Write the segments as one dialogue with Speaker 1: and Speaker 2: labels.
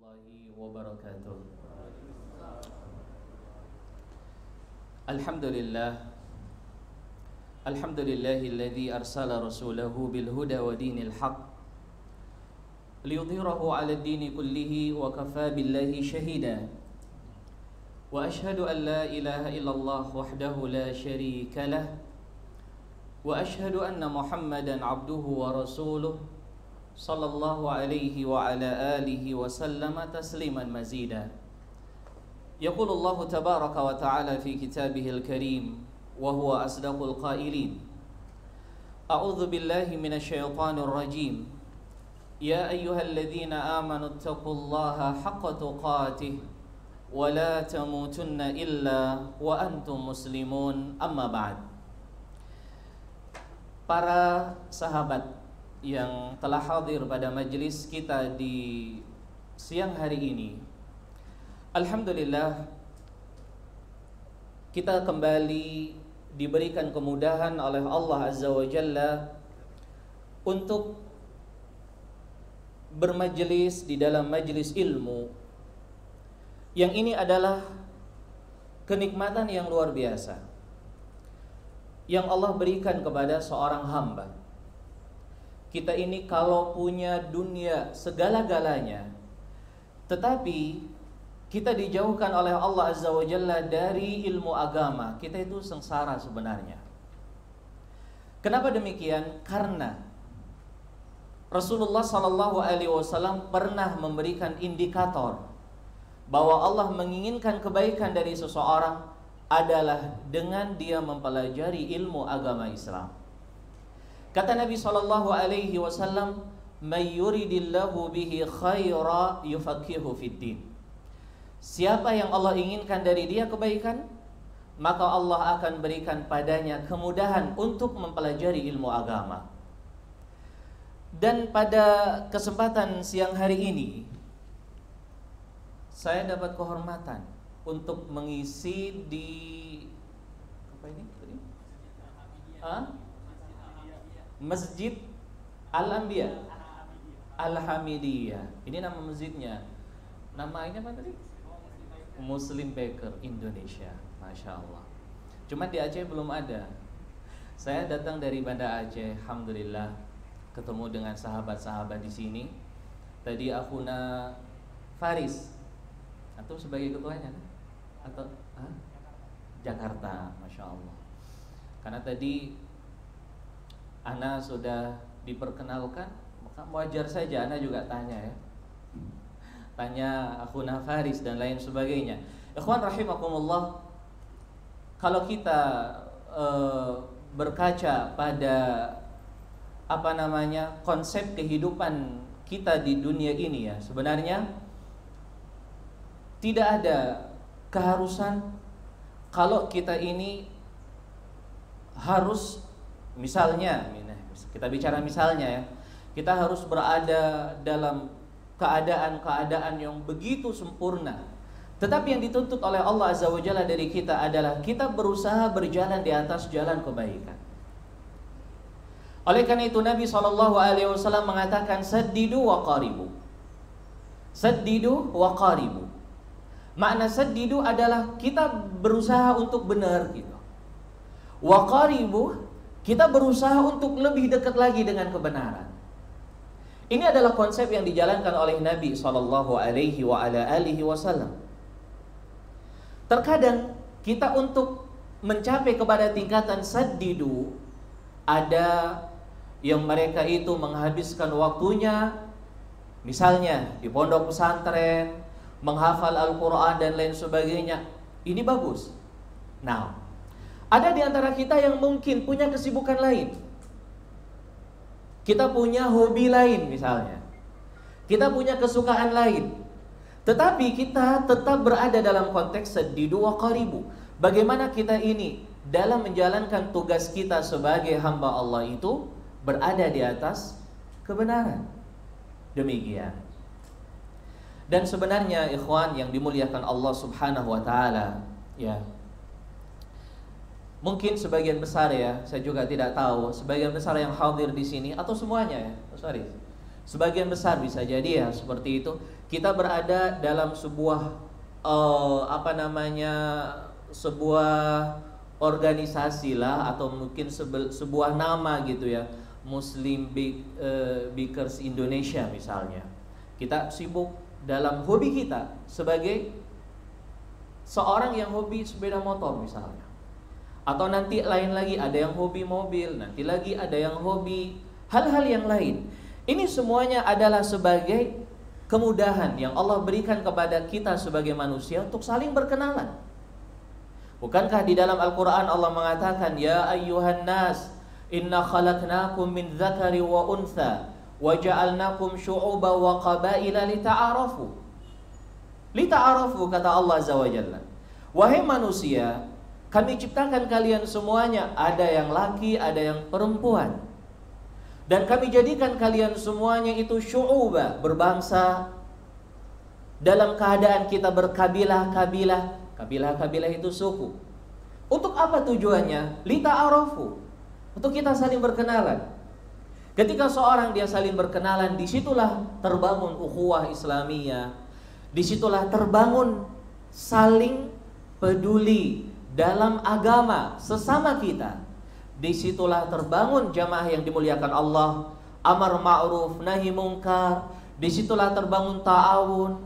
Speaker 1: warahmatullahi wabarakatuh. Alhamdulillahilladzi arsala rasulahu bil huda wa dinil haqq liyudhhirahu 'alad dini kullihi wa kafaa billahi shahida. Wa ashhadu an la ilaha illallah wahdahu la syarika lah wa ashhadu anna Muhammadan 'abduhu wa rasuluh sallallahu alaihi wa ala alihi wa sallama tasliman mazida. Yaqulullahu tabaraka wa ta'ala fi kitabihil karim wa huwa asdaqul qailin. A'udzu billahi minasyaitonir rajim. Ya ayyuhalladzina amanu taqullaha haqqa tuqatih wa la tamutunna illa wa antum muslimun. Amma ba'd. Para sahabat yang telah hadir pada majelis kita di siang hari ini, alhamdulillah kita kembali diberikan kemudahan oleh Allah Azza wa Jalla untuk bermajelis di dalam majelis ilmu, yang ini adalah kenikmatan yang luar biasa yang Allah berikan kepada seorang hamba. Kita ini kalau punya dunia segala-galanya, tetapi kita dijauhkan oleh Allah Azza wa Jalla dari ilmu agama, kita itu sengsara sebenarnya. Kenapa demikian? Karena Rasulullah SAW pernah memberikan indikator bahwa Allah menginginkan kebaikan dari seseorang adalah dengan dia mempelajari ilmu agama Islam. Kata Nabi SAW, "May yuridillahu bihi khaira yufaqihu fiddin." Siapa yang Allah inginkan dari dia kebaikan, maka Allah akan berikan padanya kemudahan untuk mempelajari ilmu agama. Dan pada kesempatan siang hari ini, saya dapat kehormatan untuk mengisi di apa ini tadi? Masjid Al-Anbiya, Al-Hamidiyah. Ini nama masjidnya. Nama ini apa tadi? Muslim Baker Indonesia. Masya Allah. Cuma di Aceh belum ada. Saya datang dari Banda Aceh, alhamdulillah, ketemu dengan sahabat-sahabat di sini. Tadi Akhuna Faris, atau sebagai ketuanya, atau Jakarta, Masya Allah. Karena tadi Ana sudah diperkenalkan, maka wajar saja Ana juga tanya ya. Tanya Akhuna Faris dan lain sebagainya. Ikhwan rahimakumullah, kalau kita berkaca pada konsep kehidupan kita di dunia ini ya, sebenarnya tidak ada keharusan kalau kita ini harus, misalnya kita bicara misalnya ya, kita harus berada dalam keadaan-keadaan yang begitu sempurna. Tetapi yang dituntut oleh Allah Azza wa Jalla dari kita adalah kita berusaha berjalan di atas jalan kebaikan. Oleh karena itu Nabi SAW mengatakan saddidu wa qaribu. Saddidu wa qaribu. Makna saddidu adalah kita berusaha untuk benar gitu. Wa qaribu, kita berusaha untuk lebih dekat lagi dengan kebenaran. Ini adalah konsep yang dijalankan oleh Nabi SAW. Terkadang kita untuk mencapai kepada tingkatan saddidu, ada yang mereka itu menghabiskan waktunya, misalnya di pondok pesantren, menghafal Al-Quran dan lain sebagainya. Ini bagus. Nah, ada di antara kita yang mungkin punya kesibukan lain. Kita punya hobi lain misalnya. Kita punya kesukaan lain. Tetapi kita tetap berada dalam konteks saddidu wa qaribu. Bagaimana kita ini dalam menjalankan tugas kita sebagai hamba Allah itu berada di atas kebenaran. Demikian. Dan sebenarnya ikhwan yang dimuliakan Allah Subhanahu wa taala, ya. Mungkin sebagian besar ya, saya juga tidak tahu, sebagian besar yang hadir di sini atau semuanya ya, sorry. Sebagian besar bisa jadi ya seperti itu, kita berada dalam sebuah sebuah organisasi lah, atau mungkin sebuah nama gitu ya, Muslim Bikers Indonesia misalnya. Kita sibuk dalam hobi kita sebagai seorang yang hobi sepeda motor misalnya, atau nanti lain lagi ada yang hobi mobil, nanti lagi ada yang hobi hal-hal yang lain. Ini semuanya adalah sebagai kemudahan yang Allah berikan kepada kita sebagai manusia untuk saling berkenalan. Bukankah di dalam Al-Quran Allah mengatakan, ya ayyuhan nas, inna khalaqnakum min dzakari wa untha wa ja'alnakum syu'uban wa qabaila lita'arafu. Lita'arafu, kata Allah Azza wa Jalla. Wahai manusia, kami ciptakan kalian semuanya, ada yang laki, ada yang perempuan. Dan kami jadikan kalian semuanya itu syu'uba, berbangsa, dalam keadaan kita berkabilah-kabilah. Kabilah-kabilah itu suku. Untuk apa tujuannya? Lita'arafu, untuk kita saling berkenalan. Ketika seorang dia saling berkenalan, disitulah terbangun ukhuwah Islamiyah. Disitulah terbangun saling peduli dalam agama sesama kita. Disitulah terbangun jamaah yang dimuliakan Allah, amar ma'ruf nahi mungkar. Disitulah terbangun ta'awun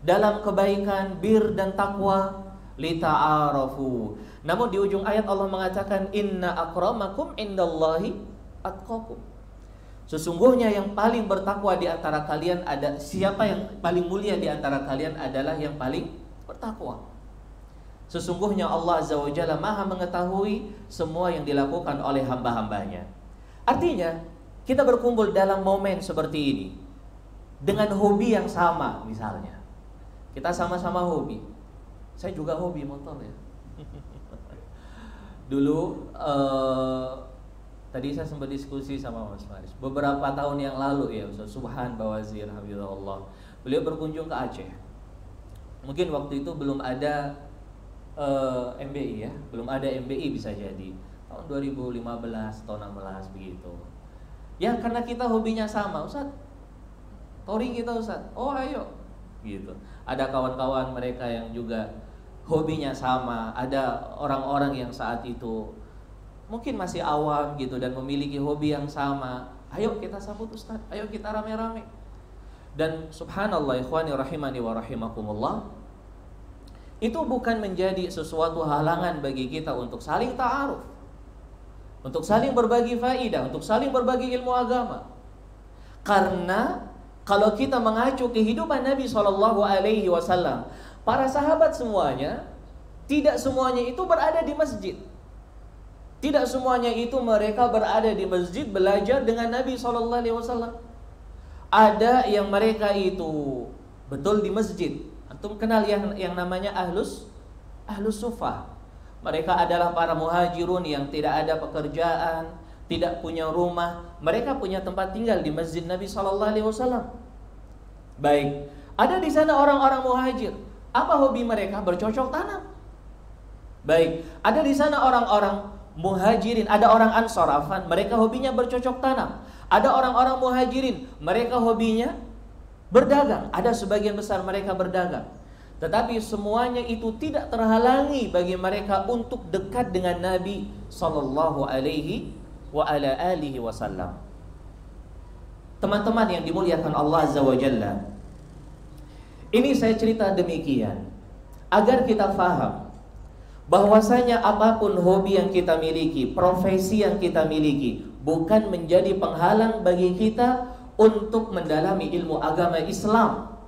Speaker 1: dalam kebaikan, bir dan takwa, lita'arafu. Namun di ujung ayat Allah mengatakan, inna akramakum indallahi atqakum. Sesungguhnya yang paling bertakwa di antara kalian siapa yang paling mulia di antara kalian adalah yang paling bertakwa. Sesungguhnya Allah Azza wa Jalla Maha mengetahui semua yang dilakukan oleh hamba-hambanya. Artinya, kita berkumpul dalam momen seperti ini dengan hobi yang sama misalnya. Kita sama-sama hobi. Saya juga hobi motor ya. Dulu tadi saya sempat diskusi sama Mas Faris beberapa tahun yang lalu ya, Ustaz Subhan Bawazir Habibullah. Beliau berkunjung ke Aceh. Mungkin waktu itu belum ada MBI ya, belum ada MBI bisa jadi tahun 2015 atau 16 begitu. Ya karena kita hobinya sama, Ustaz. Touring kita Ustaz. Oh ayo gitu. Ada kawan-kawan mereka yang juga hobinya sama, ada orang-orang yang saat itu mungkin masih awam gitu dan memiliki hobi yang sama. Ayo kita sambut Ustaz, ayo kita rame-rame. Dan subhanallah ikhwani rahimani wa rahimakumullah, itu bukan menjadi sesuatu halangan bagi kita untuk saling ta'aruf, untuk saling berbagi faidah, untuk saling berbagi ilmu agama. Karena kalau kita mengacu kehidupan Nabi SAW, para sahabat semuanya, tidak semuanya itu berada di masjid. Tidak semuanya itu mereka berada di masjid belajar dengan Nabi SAW. Ada yang mereka itu betul di masjid. Antum kenal yang namanya ahlus sufah. Mereka adalah para muhajirun yang tidak ada pekerjaan, tidak punya rumah. Mereka punya tempat tinggal di masjid Nabi SAW. Baik, ada di sana orang-orang muhajir. Apa hobi mereka? Bercocok tanam. Baik, ada di sana orang-orang muhajirin, ada orang ansor, mereka hobinya bercocok tanam. Ada orang-orang muhajirin, mereka hobinya berdagang. Ada sebagian besar mereka berdagang. Tetapi semuanya itu tidak terhalangi bagi mereka untuk dekat dengan Nabi sallallahu alaihi wa ala alihi wasallam. Teman-teman yang dimuliakan Allah Azza wa Jalla, ini saya cerita demikian agar kita faham bahwasanya apapun hobi yang kita miliki, profesi yang kita miliki, bukan menjadi penghalang bagi kita untuk mendalami ilmu agama Islam.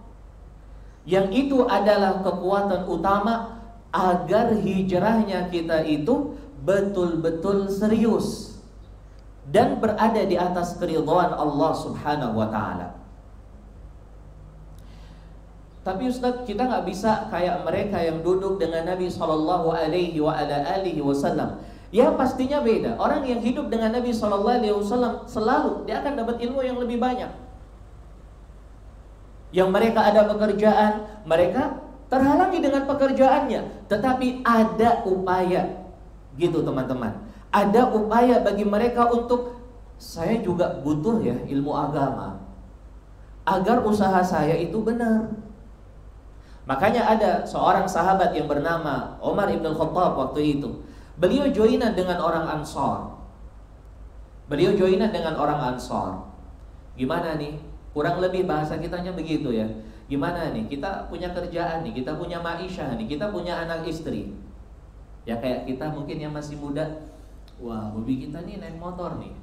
Speaker 1: Yang itu adalah kekuatan utama agar hijrahnya kita itu betul-betul serius dan berada di atas keridhaan Allah Subhanahu wa ta'ala. Tapi Ustaz, kita nggak bisa kayak mereka yang duduk dengan Nabi Sallallahu Alaihi Wasallam. Ya pastinya beda. Orang yang hidup dengan Nabi Sallallahu Alaihi Wasallam selalu dia akan dapat ilmu yang lebih banyak. Yang mereka ada pekerjaan, mereka terhalangi dengan pekerjaannya, tetapi ada upaya, gitu teman-teman. Ada upaya bagi mereka untuk saya juga butuh ya ilmu agama. agar usaha saya itu benar. Makanya ada seorang sahabat yang bernama Umar ibn Khattab waktu itu. Beliau joinan dengan orang Ansor. Gimana nih? Kurang lebih bahasa kitanya begitu ya. Gimana nih? Kita punya kerjaan nih, kita punya ma'isyah nih, kita punya anak istri. Ya kayak kita mungkin yang masih muda. Wah, hobi kita nih naik motor nih.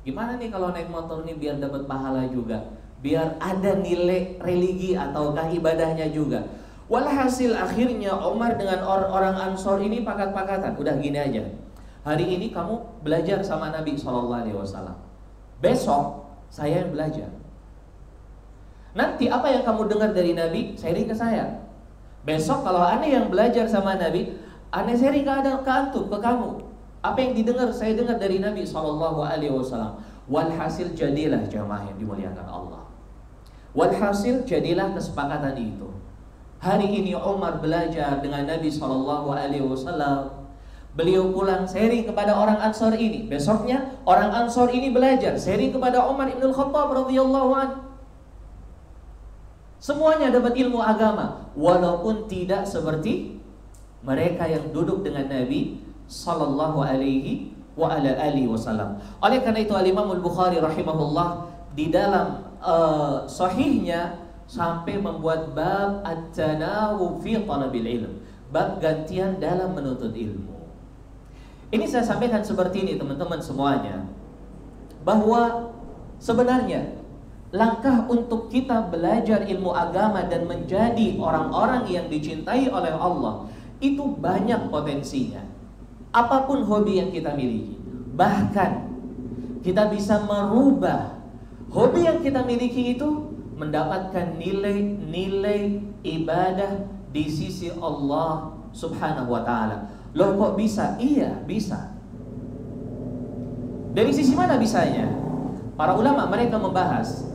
Speaker 1: Gimana nih kalau naik motor nih biar dapat pahala juga, biar ada nilai religi ataukah ibadahnya juga. Walhasil akhirnya Umar dengan orang Ansor ini pakat-pakatan. Udah gini aja. Hari ini kamu belajar sama Nabi SAW. Besok saya yang belajar. Nanti apa yang kamu dengar dari Nabi, sharing ke saya. Besok kalau aneh yang belajar sama Nabi, aneh sharing ke antum, ke kamu. Apa yang saya dengar dari Nabi SAW. Walhasil jadilah jamaah yang dimuliakan Allah. Walhasil jadilah kesepakatan itu. Hari ini Umar belajar dengan Nabi SAW. Beliau pulang sharing kepada orang Ansor ini. Besoknya orang Ansor ini belajar sharing kepada Umar ibn Khattab radhiyallahu anhu. Semuanya dapat ilmu agama, walaupun tidak seperti mereka yang duduk dengan Nabi sallallahu alaihi wa ala alihi wasallam. Oleh karena itu Al-Imam Al-Bukhari rahimahullah di dalam sahihnya sampai membuat bab at-tanawub fi talabil ilm, bab gantian dalam menuntut ilmu. Ini saya sampaikan seperti ini teman-teman semuanya, bahwa sebenarnya langkah untuk kita belajar ilmu agama dan menjadi orang-orang yang dicintai oleh Allah itu banyak potensinya. Apapun hobi yang kita miliki, bahkan kita bisa merubah hobi yang kita miliki itu mendapatkan nilai-nilai ibadah di sisi Allah Subhanahu wa ta'ala. Loh kok bisa? Iya, bisa. Dari sisi mana bisanya? Para ulama mereka membahas,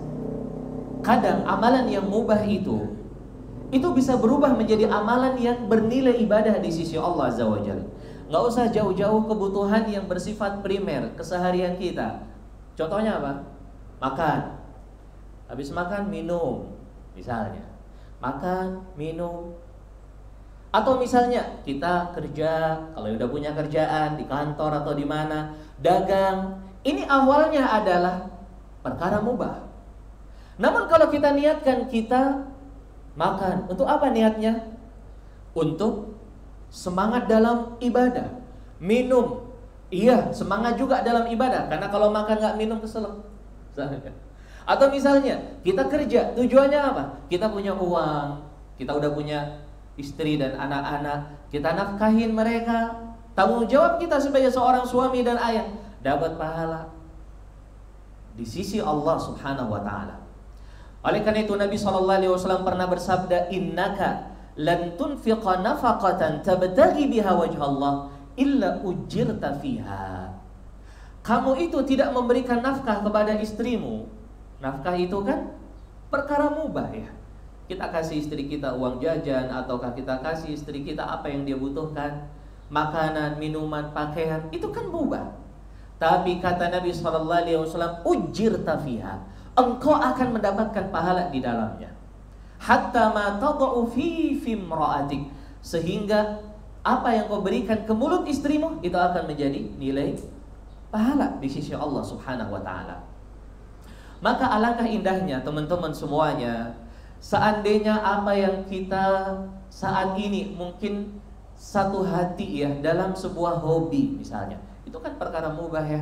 Speaker 1: kadang amalan yang mubah itu bisa berubah menjadi amalan yang bernilai ibadah di sisi Allah Azza wa Jalla. Nggak usah jauh-jauh kebutuhan yang bersifat primer keseharian kita. Contohnya apa? Makan. Habis makan minum, misalnya. Makan, minum. Atau misalnya kita kerja, kalau udah punya kerjaan di kantor atau di mana, dagang. Ini awalnya adalah perkara mubah. Namun kalau kita niatkan kita makan, untuk apa niatnya? Untuk semangat dalam ibadah. Minum, iya semangat juga dalam ibadah. Karena kalau makan gak minum kesel. Atau misalnya kita kerja, tujuannya apa? Kita punya uang, kita udah punya istri dan anak-anak, kita nafkahin mereka. Tanggung jawab kita sebagai seorang suami dan ayah, dapat pahala di sisi Allah Subhanahu wa ta'ala. Oleh karena itu Nabi SAW pernah bersabda, innaka lan tunfiqa nafaqatan tabtaghi biha wajha Allah illa ujirta fiha. Kamu itu tidak memberikan nafkah kepada istrimu. Nafkah itu kan perkara mubah ya. Kita kasih istri kita uang jajan, ataukah kita kasih istri kita apa yang dia butuhkan, makanan, minuman, pakaian, itu kan mubah. Tapi kata Nabi SAW, ujirta fiha, engkau akan mendapatkan pahala di dalamnya. Hatta ma tada'u fi imra'atik, sehingga apa yang kau berikan ke mulut istrimu itu akan menjadi nilai pahala di sisi Allah Subhanahu wa ta'ala. Maka alangkah indahnya teman-teman semuanya, seandainya apa yang kita saat ini mungkin satu hati ya dalam sebuah hobi misalnya, itu kan perkara mubah ya,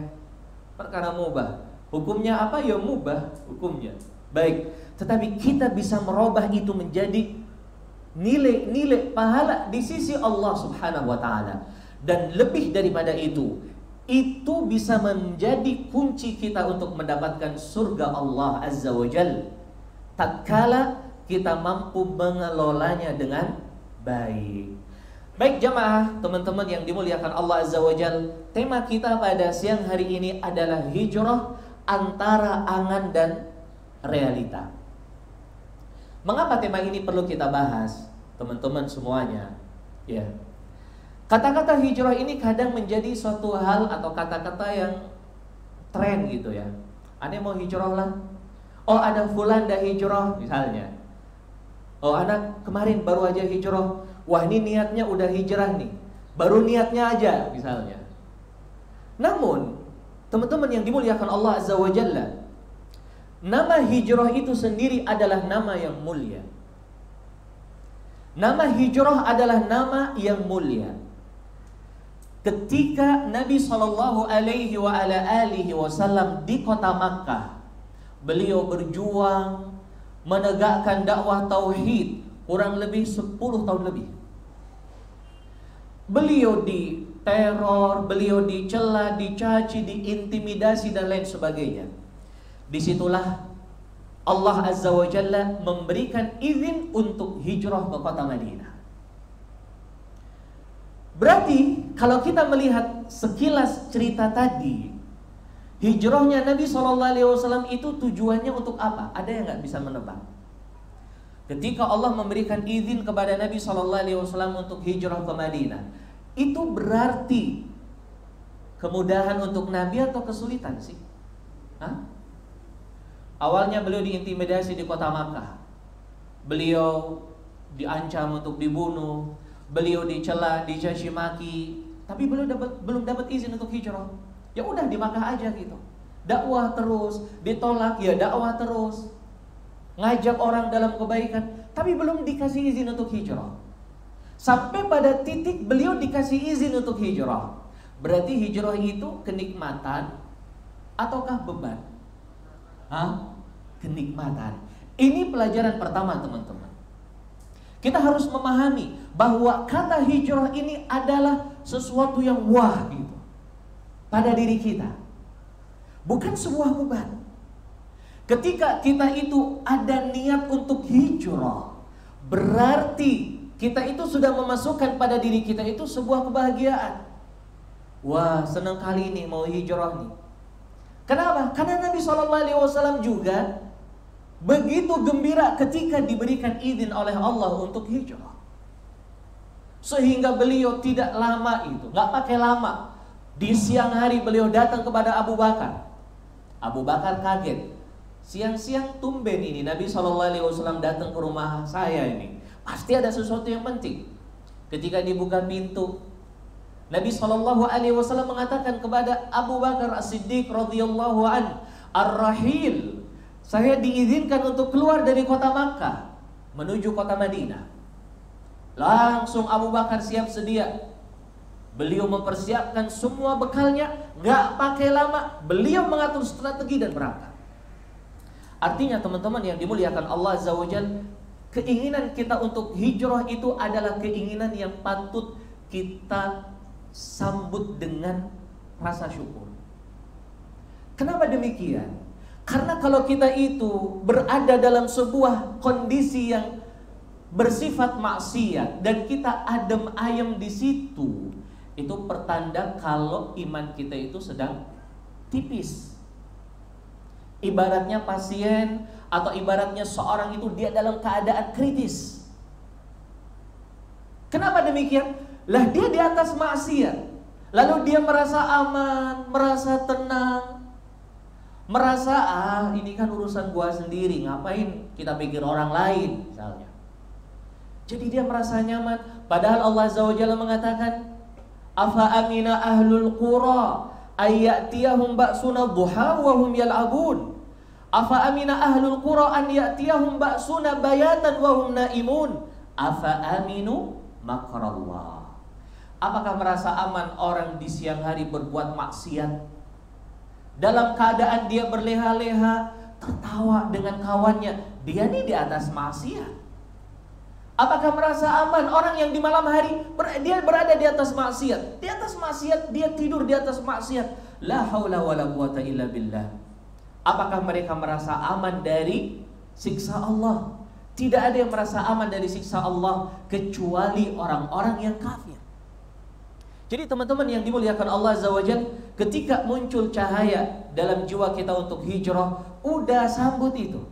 Speaker 1: perkara mubah. Hukumnya apa? Ya mubah hukumnya. Baik, tetapi kita bisa merubah itu menjadi nilai-nilai pahala di sisi Allah Subhanahu wa ta'ala. Dan lebih daripada itu bisa menjadi kunci kita untuk mendapatkan surga Allah Azza wa Jalla, tatkala kita mampu mengelolanya dengan baik. Baik jamaah, teman-teman yang dimuliakan Allah Azza wa Jalla, tema kita pada siang hari ini adalah hijrah antara angan dan realita. Mengapa tema ini perlu kita bahas, teman-teman semuanya? Ya. Kata-kata hijrah ini kadang menjadi suatu hal atau kata-kata yang tren gitu ya. Aneh mau hijrah lah. Oh, ada fulan dah hijrah misalnya. Oh, anak kemarin baru aja hijrah. Wah, ini niatnya udah hijrah nih. Baru niatnya aja misalnya. Namun, teman-teman yang dimuliakan Allah Azza wa Jalla, nama hijrah itu sendiri adalah nama yang mulia. Nama hijrah adalah nama yang mulia. Ketika Nabi Shallallahu Alaihi Wasallam di kota Makkah, beliau berjuang menegakkan dakwah tauhid kurang lebih 10 tahun lebih. Beliau diteror, beliau dicela, dicaci, diintimidasi dan lain sebagainya. Disitulah Allah Azza wa Jalla memberikan izin untuk hijrah ke kota Madinah. Berarti kalau kita melihat sekilas cerita tadi, hijrahnya Nabi SAW itu tujuannya untuk apa? Ada yang nggak bisa menebak? Ketika Allah memberikan izin kepada Nabi SAW untuk hijrah ke Madinah, itu berarti kemudahan untuk Nabi atau kesulitan sih? Hah? Awalnya beliau diintimidasi di kota Makkah. Beliau diancam untuk dibunuh, beliau dicela, dicaci maki, tapi belum dapat izin untuk hijrah. Ya udah di Makkah aja gitu. Dakwah terus, ditolak ya dakwah terus. Ngajak orang dalam kebaikan, tapi belum dikasih izin untuk hijrah. Sampai pada titik beliau dikasih izin untuk hijrah. Berarti hijrah itu kenikmatan ataukah beban? Hah? Kenikmatan. Ini pelajaran pertama, teman-teman. Kita harus memahami bahwa kata hijrah ini adalah sesuatu yang wah gitu pada diri kita. Bukan sebuah beban. Ketika kita itu ada niat untuk hijrah, berarti kita itu sudah memasukkan pada diri kita itu sebuah kebahagiaan. Wah, senang kali ini mau hijrah nih. Kenapa? Karena Nabi SAW juga begitu gembira ketika diberikan izin oleh Allah untuk hijrah. Sehingga beliau tidak lama itu, nggak pakai lama. Di siang hari beliau datang kepada Abu Bakar. Abu Bakar kaget. Siang-siang tumben ini Nabi SAW datang ke rumah saya ini. Pasti ada sesuatu yang penting. Ketika dibuka pintu, Nabi SAW mengatakan kepada Abu Bakar As-Siddiq radhiyallahu an, Ar-Rahil, saya diizinkan untuk keluar dari kota Makkah menuju kota Madinah. Langsung Abu Bakar siap sedia. Beliau mempersiapkan semua bekalnya, gak pakai lama. Beliau mengatur strategi dan berangkat. Artinya teman-teman yang dimuliakan Allah Azza wa Jalla, keinginan kita untuk hijrah itu adalah keinginan yang patut kita sambut dengan rasa syukur. Kenapa demikian? Karena kalau kita itu berada dalam sebuah kondisi yang bersifat maksiat dan kita adem ayem di situ, itu pertanda kalau iman kita itu sedang tipis. Ibaratnya pasien atau ibaratnya seorang itu dia dalam keadaan kritis. Kenapa demikian? Lah dia di atas maksiat, lalu dia merasa aman, merasa tenang, merasa ini kan urusan gua sendiri, ngapain kita pikir orang lain misalnya. Jadi dia merasa nyaman. Padahal Allah Azza wa Jalla mengatakan, afa amina ahlul qura ayyatiyahum ba'suna duha wa hum yal'abun. Afa amina ahlul qura an ya'tiyahum ba'suna bayatan wa hum naimun. Afa aminu makrallah. Apakah merasa aman orang di siang hari berbuat maksiat? Dalam keadaan dia berleha-leha, tertawa dengan kawannya, dia nih di atas maksiat. Apakah merasa aman orang yang di malam hari dia berada di atas maksiat? Di atas maksiat, dia tidur di atas maksiat. La haula wala quwata illa billah. Apakah mereka merasa aman dari siksa Allah? Tidak ada yang merasa aman dari siksa Allah kecuali orang-orang yang kafir. Jadi teman-teman yang dimuliakan Allah Azza wa Jalla, ketika muncul cahaya dalam jiwa kita untuk hijrah, udah sambut itu.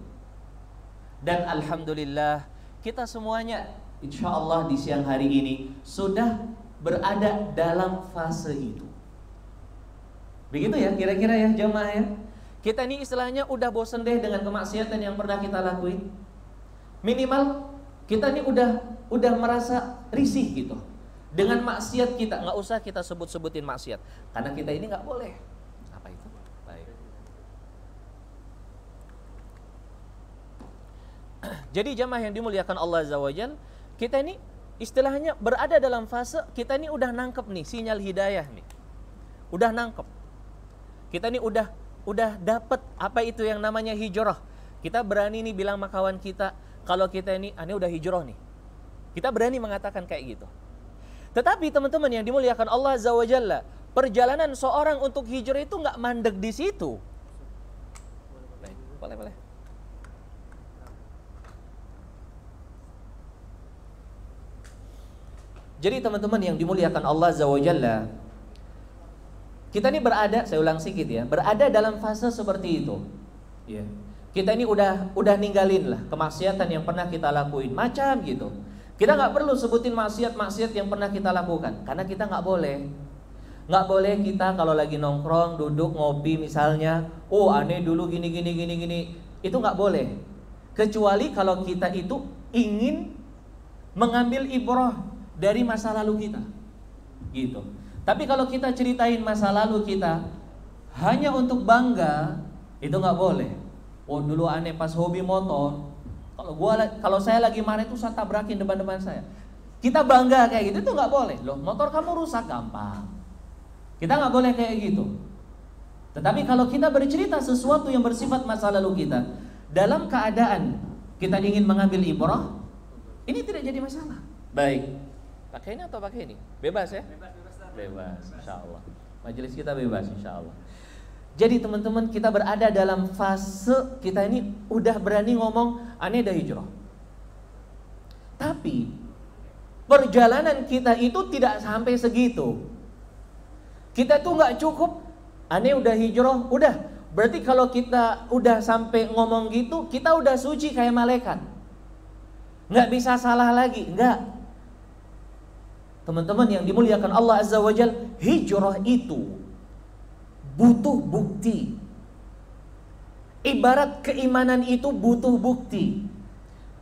Speaker 1: Dan alhamdulillah kita semuanya insya Allah di siang hari ini sudah berada dalam fase itu. Begitu ya kira-kira ya jamaah ya. Kita ini istilahnya udah bosen deh dengan kemaksiatan yang pernah kita lakuin. Minimal kita ini udah merasa risih gitu dengan maksiat kita. Nggak usah kita sebut-sebutin maksiat, karena kita ini nggak boleh. Apa itu? Baik. Jadi jamaah yang dimuliakan Allah Azza wa Jalla, kita ini istilahnya berada dalam fase kita ini udah nangkep nih sinyal hidayah nih. Udah nangkep. Kita ini udah dapet apa itu yang namanya hijrah. Kita berani nih bilang sama kawan kita, kalau kita ini udah hijrah nih. Kita berani mengatakan kayak gitu. Tetapi teman-teman yang dimuliakan Allah Azza wa Jalla, perjalanan seorang untuk hijrah itu nggak mandek di situ. Boleh. Jadi teman-teman yang dimuliakan Allah Azza wa Jalla, kita ini berada, saya ulang sedikit ya, berada dalam fase seperti itu. Ya. Kita ini udah ninggalin lah kemaksiatan yang pernah kita lakuin, macam gitu. Kita nggak perlu sebutin maksiat-maksiat yang pernah kita lakukan, karena kita nggak boleh. Nggak boleh kita kalau lagi nongkrong, duduk, ngopi misalnya, aneh dulu gini. Itu nggak boleh. Kecuali kalau kita itu ingin mengambil ibrah dari masa lalu kita. Gitu. Tapi kalau kita ceritain masa lalu kita hanya untuk bangga, itu nggak boleh. Dulu aneh pas hobi motor, kalau saya lagi marah itu saya tabrakin depan saya. Kita bangga kayak gitu itu nggak boleh. Loh, motor kamu rusak gampang. Kita nggak boleh kayak gitu. Tetapi kalau kita bercerita sesuatu yang bersifat masa lalu kita, dalam keadaan kita ingin mengambil ibrah, ini tidak jadi masalah. Baik. Pakai ini atau pakai ini? Bebas ya? Bebas, insya Allah. Majelis kita bebas, insya Allah. Jadi teman-teman, kita berada dalam fase kita ini udah berani ngomong aneh dah hijrah. Tapi perjalanan kita itu tidak sampai segitu. Kita tuh nggak cukup aneh udah hijrah, udah. Berarti kalau kita udah sampai ngomong gitu, kita udah suci kayak malaikat. Nggak bisa salah lagi, nggak. Teman-teman yang dimuliakan Allah Azza wa Jalla, hijrah itu butuh bukti. Ibarat keimanan itu butuh bukti.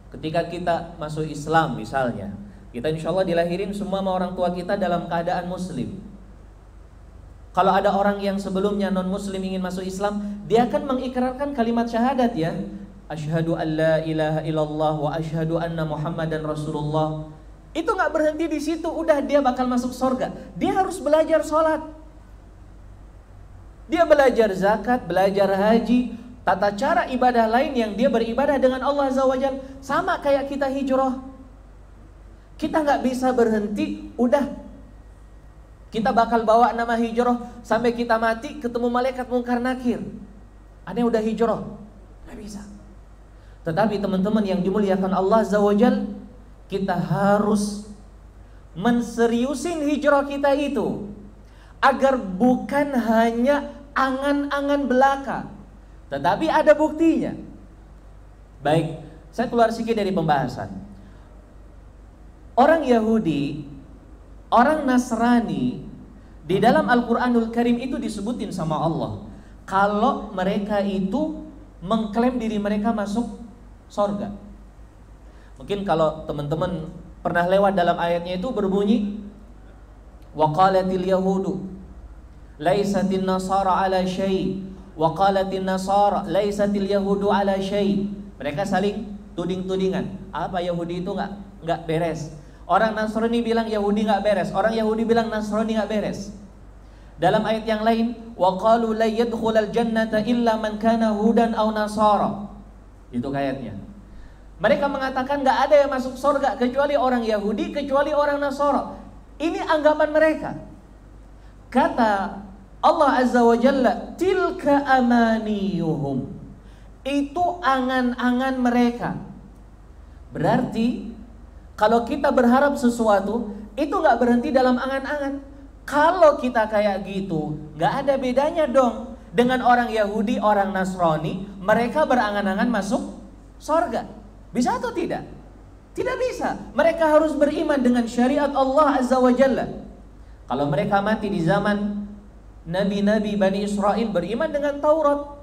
Speaker 1: Ketika kita masuk Islam misalnya, kita insya Allah dilahirin semua sama orang tua kita dalam keadaan muslim. Kalau ada orang yang sebelumnya non muslim ingin masuk Islam, dia akan mengikrarkan kalimat syahadat ya. Asyhadu an la ilaha illallah wa asyhadu anna Muhammadan Rasulullah. Itu nggak berhenti di situ, udah dia bakal masuk surga. Dia harus belajar sholat, dia belajar zakat, belajar haji, tata cara ibadah lain yang dia beribadah dengan Allah Azza wa Jalla. Sama kayak kita hijrah. Kita nggak bisa berhenti, udah kita bakal bawa nama hijrah sampai kita mati ketemu malaikat Munkar Nakir. Aneh udah hijrah, nggak bisa. Tetapi teman-teman yang dimuliakan Allah Azza wa Jalla, kita harus menseriusin hijrah kita itu agar bukan hanya angan-angan belaka, tetapi ada buktinya. Baik, saya keluar sedikit dari pembahasan. Orang Yahudi, orang Nasrani, di dalam Al-Quranul Karim itu disebutin sama Allah kalau mereka itu mengklaim diri mereka masuk surga. Mungkin kalau teman-teman pernah lewat dalam ayatnya itu berbunyi, wa qalatil yahudu laisatin nasara ala syai wa qalatin nasara laisatil yahudu ala syai. Mereka saling tuding-tudingan. Apa Yahudi itu enggak beres. Orang Nasrani bilang Yahudi enggak beres. Orang Yahudi bilang Nasrani enggak beres. Dalam ayat yang lain, wa qalu la yadkhulal jannata illa man kana hudan aw nasara. Itu ayatnya. Mereka mengatakan gak ada yang masuk surga kecuali orang Yahudi, kecuali orang Nasara. Ini anggapan mereka. Kata Allah Azza wa Jalla, tilka amaniyuhum. Itu angan-angan mereka. Berarti kalau kita berharap sesuatu, itu gak berhenti dalam angan-angan. Kalau kita kayak gitu, gak ada bedanya dong dengan orang Yahudi, orang Nasrani. Mereka berangan-angan masuk surga. Bisa atau tidak? Tidak bisa. Mereka harus beriman dengan syariat Allah Azza wa Jalla. Kalau mereka mati di zaman Nabi-Nabi Bani Israel, beriman dengan Taurat.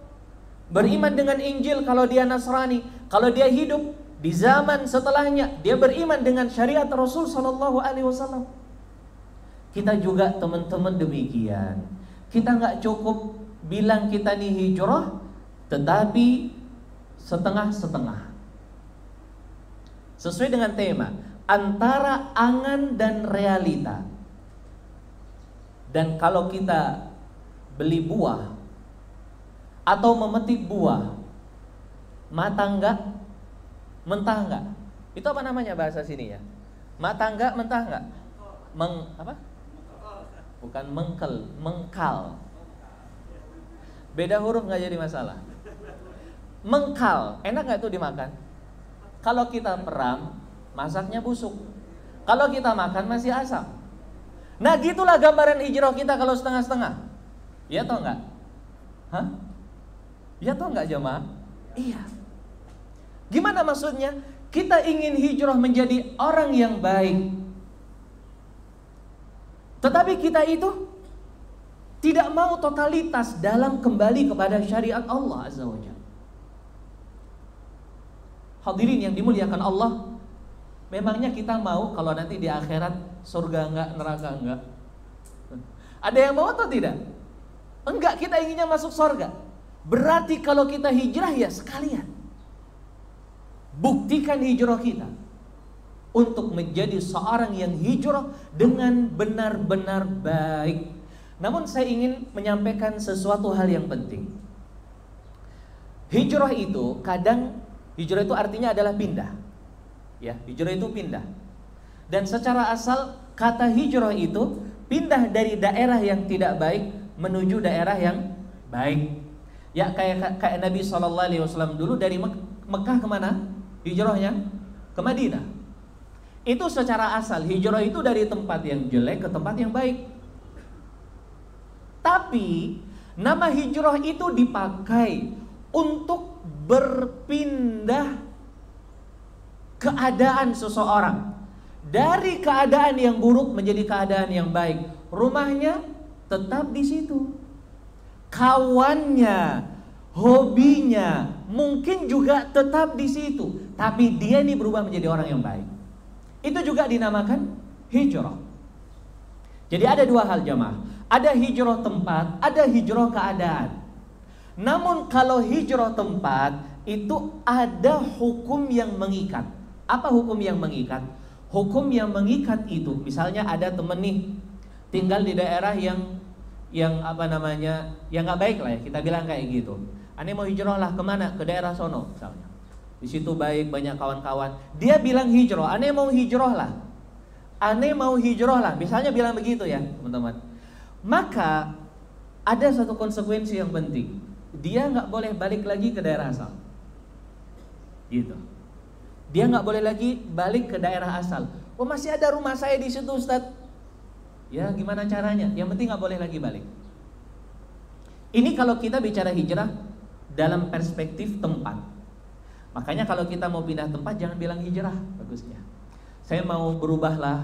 Speaker 1: beriman dengan Injil kalau dia Nasrani, kalau dia hidup di zaman setelahnya dia beriman dengan syariat Rasul sallallahu alaihi wasallam. Kita juga teman-teman demikian. Kita nggak cukup bilang kita nih hijrah, tetapi setengah-setengah. Sesuai dengan tema antara angan dan realita. Dan kalau kita beli buah atau memetik buah, matang enggak? Mentah enggak? Itu apa namanya bahasa sini ya? Matang enggak, mentah enggak? Apa? Bukan mengkal. Beda huruf enggak jadi masalah. Mengkal, enak enggak itu dimakan? Kalau kita peram, masaknya busuk. Kalau kita makan masih asam. Nah gitulah gambaran hijrah kita kalau setengah-setengah. Iya atau enggak? Hah? Iya atau enggak jemaah? Iya. Gimana maksudnya? Kita ingin hijrah menjadi orang yang baik, tetapi kita itu tidak mau totalitas dalam kembali kepada syariat Allah Azza wa Jalla. Hadirin yang dimuliakan Allah, memangnya kita mau kalau nanti di akhirat surga enggak, neraka enggak? Ada yang mau atau tidak? Enggak, kita inginnya masuk surga. Berarti kalau kita hijrah ya sekalian buktikan hijrah kita untuk menjadi seorang yang hijrah dengan benar-benar baik. Namun saya ingin menyampaikan sesuatu hal yang penting. Hijrah itu hijrah itu artinya adalah pindah. Ya, hijrah itu pindah. Dan secara asal kata hijrah itu pindah dari daerah yang tidak baik menuju daerah yang baik. Ya kayak Nabi SAW dulu dari Mekah kemana? Hijrahnya ke Madinah. Itu secara asal hijrah itu dari tempat yang jelek ke tempat yang baik. Tapi nama hijrah itu dipakai untuk berpindah keadaan seseorang dari keadaan yang buruk menjadi keadaan yang baik. Rumahnya tetap di situ, kawannya, hobinya mungkin juga tetap di situ, tapi dia ini berubah menjadi orang yang baik. Itu juga dinamakan hijrah. Jadi ada dua hal jamaah. Ada hijrah tempat, ada hijrah keadaan. Namun kalau hijrah tempat itu ada hukum yang mengikat. Apa hukum yang mengikat? Hukum yang mengikat itu misalnya ada temen nih tinggal di daerah yang apa namanya, yang nggak baik lah ya, kita bilang kayak gitu. Ane mau hijrah lah kemana? Ke daerah sono misalnya. Di situ baik, banyak kawan-kawan. Dia bilang hijrah, ane mau hijrah lah. Ane mau hijrah lah. Misalnya bilang begitu ya teman-teman. Maka ada satu konsekuensi yang penting. Dia nggak boleh balik lagi ke daerah asal. Gitu. Dia nggak boleh lagi balik ke daerah asal. Oh masih ada rumah saya di situ Ustaz. Ya gimana caranya? Yang penting nggak boleh lagi balik. Ini kalau kita bicara hijrah dalam perspektif tempat. Makanya kalau kita mau pindah tempat jangan bilang hijrah, bagusnya. Saya mau berubah lah.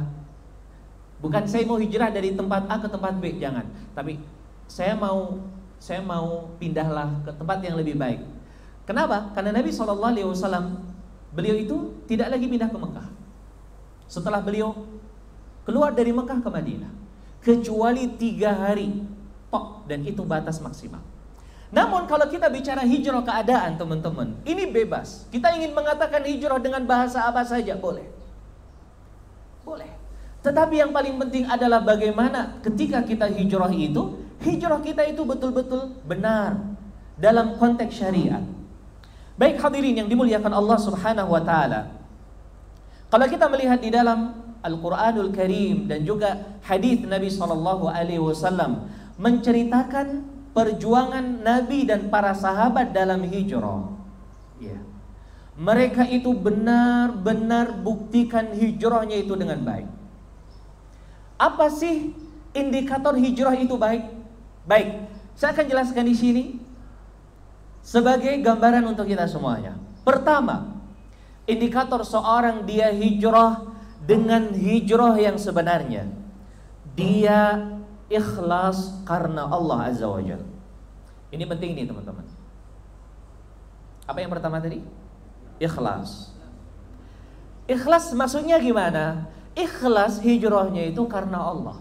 Speaker 1: Bukan saya mau hijrah dari tempat A ke tempat B, jangan. Tapi saya mau pindahlah ke tempat yang lebih baik. Kenapa? Karena Nabi SAW beliau itu tidak lagi pindah ke Mekah. Setelah beliau keluar dari Mekah ke Madinah, kecuali 3 hari tok, dan itu batas maksimal. Namun kalau kita bicara hijrah keadaan teman-teman, ini bebas. Kita ingin mengatakan hijrah dengan bahasa apa saja boleh. Boleh. Tetapi yang paling penting adalah bagaimana ketika kita hijrah kita itu betul-betul benar dalam konteks syariat. Baik hadirin yang dimuliakan Allah Subhanahu wa taala. Kalau kita melihat di dalam Al-Qur'anul Karim dan juga hadis Nabi sallallahu alaihi wasallam menceritakan perjuangan Nabi dan para sahabat dalam hijrah. Ya. Mereka itu benar-benar buktikan hijrahnya itu dengan baik. Apa sih indikator hijrah itu baik? Baik, saya akan jelaskan di sini sebagai gambaran untuk kita semuanya. Pertama, indikator seorang dia hijrah dengan hijrah yang sebenarnya. Dia ikhlas karena Allah Azza wa Jalla. Ini penting nih teman-teman. Apa yang pertama tadi? Ikhlas. Ikhlas maksudnya gimana? Ikhlas hijrahnya itu karena Allah.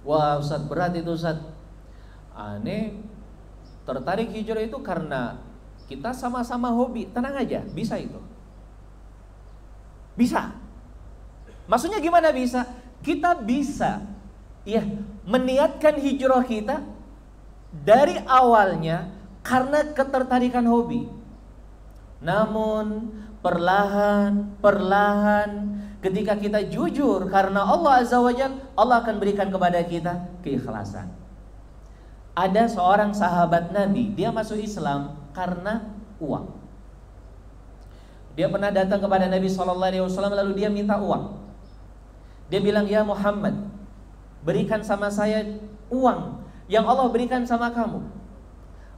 Speaker 1: Wah Ustaz, berat itu Ustaz. Aneh tertarik hijrah itu karena kita sama-sama hobi. Tenang aja, bisa itu. Bisa. Maksudnya gimana bisa? Kita bisa ya meniatkan hijrah kita dari awalnya karena ketertarikan hobi. Namun perlahan ketika kita jujur karena Allah Azza wa Jalla, Allah akan berikan kepada kita keikhlasan. Ada seorang sahabat Nabi, dia masuk Islam karena uang. Dia pernah datang kepada Nabi SAW lalu dia minta uang. Dia bilang, "Ya Muhammad, berikan sama saya uang yang Allah berikan sama kamu."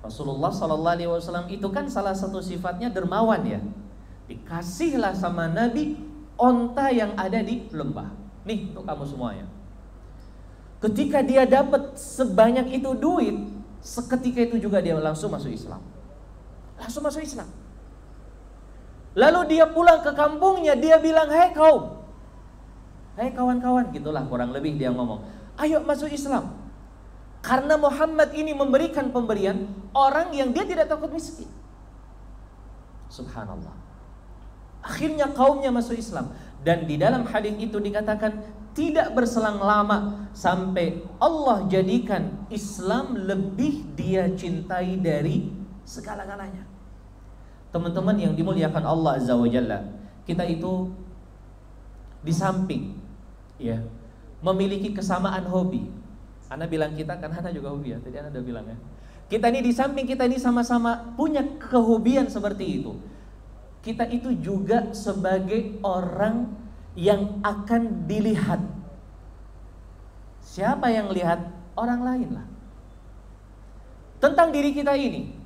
Speaker 1: Rasulullah SAW itu kan salah satu sifatnya dermawan ya. Dikasihlah sama Nabi onta yang ada di lembah. Nih untuk kamu semuanya. Ketika dia dapat sebanyak itu duit, seketika itu juga dia langsung masuk Islam. Langsung masuk Islam. Lalu dia pulang ke kampungnya, dia bilang, "Hei kaum, hei kawan-kawan," gitulah kurang lebih dia ngomong. "Ayo masuk Islam. Karena Muhammad ini memberikan pemberian orang yang dia tidak takut miskin." Subhanallah. Akhirnya kaumnya masuk Islam. Dan di dalam hadis itu dikatakan tidak berselang lama sampai Allah jadikan Islam lebih dia cintai dari segala-galanya. Teman-teman yang dimuliakan Allah Azza wa Jalla, kita itu di samping ya memiliki kesamaan hobi. Ana bilang kita kan Ana juga hobi ya. Tadi Ana udah bilang ya. Kita ini di samping kita ini sama-sama punya kehobian seperti itu. Kita itu juga sebagai orang yang akan dilihat. Siapa yang lihat? Orang lain lah. Tentang diri kita ini.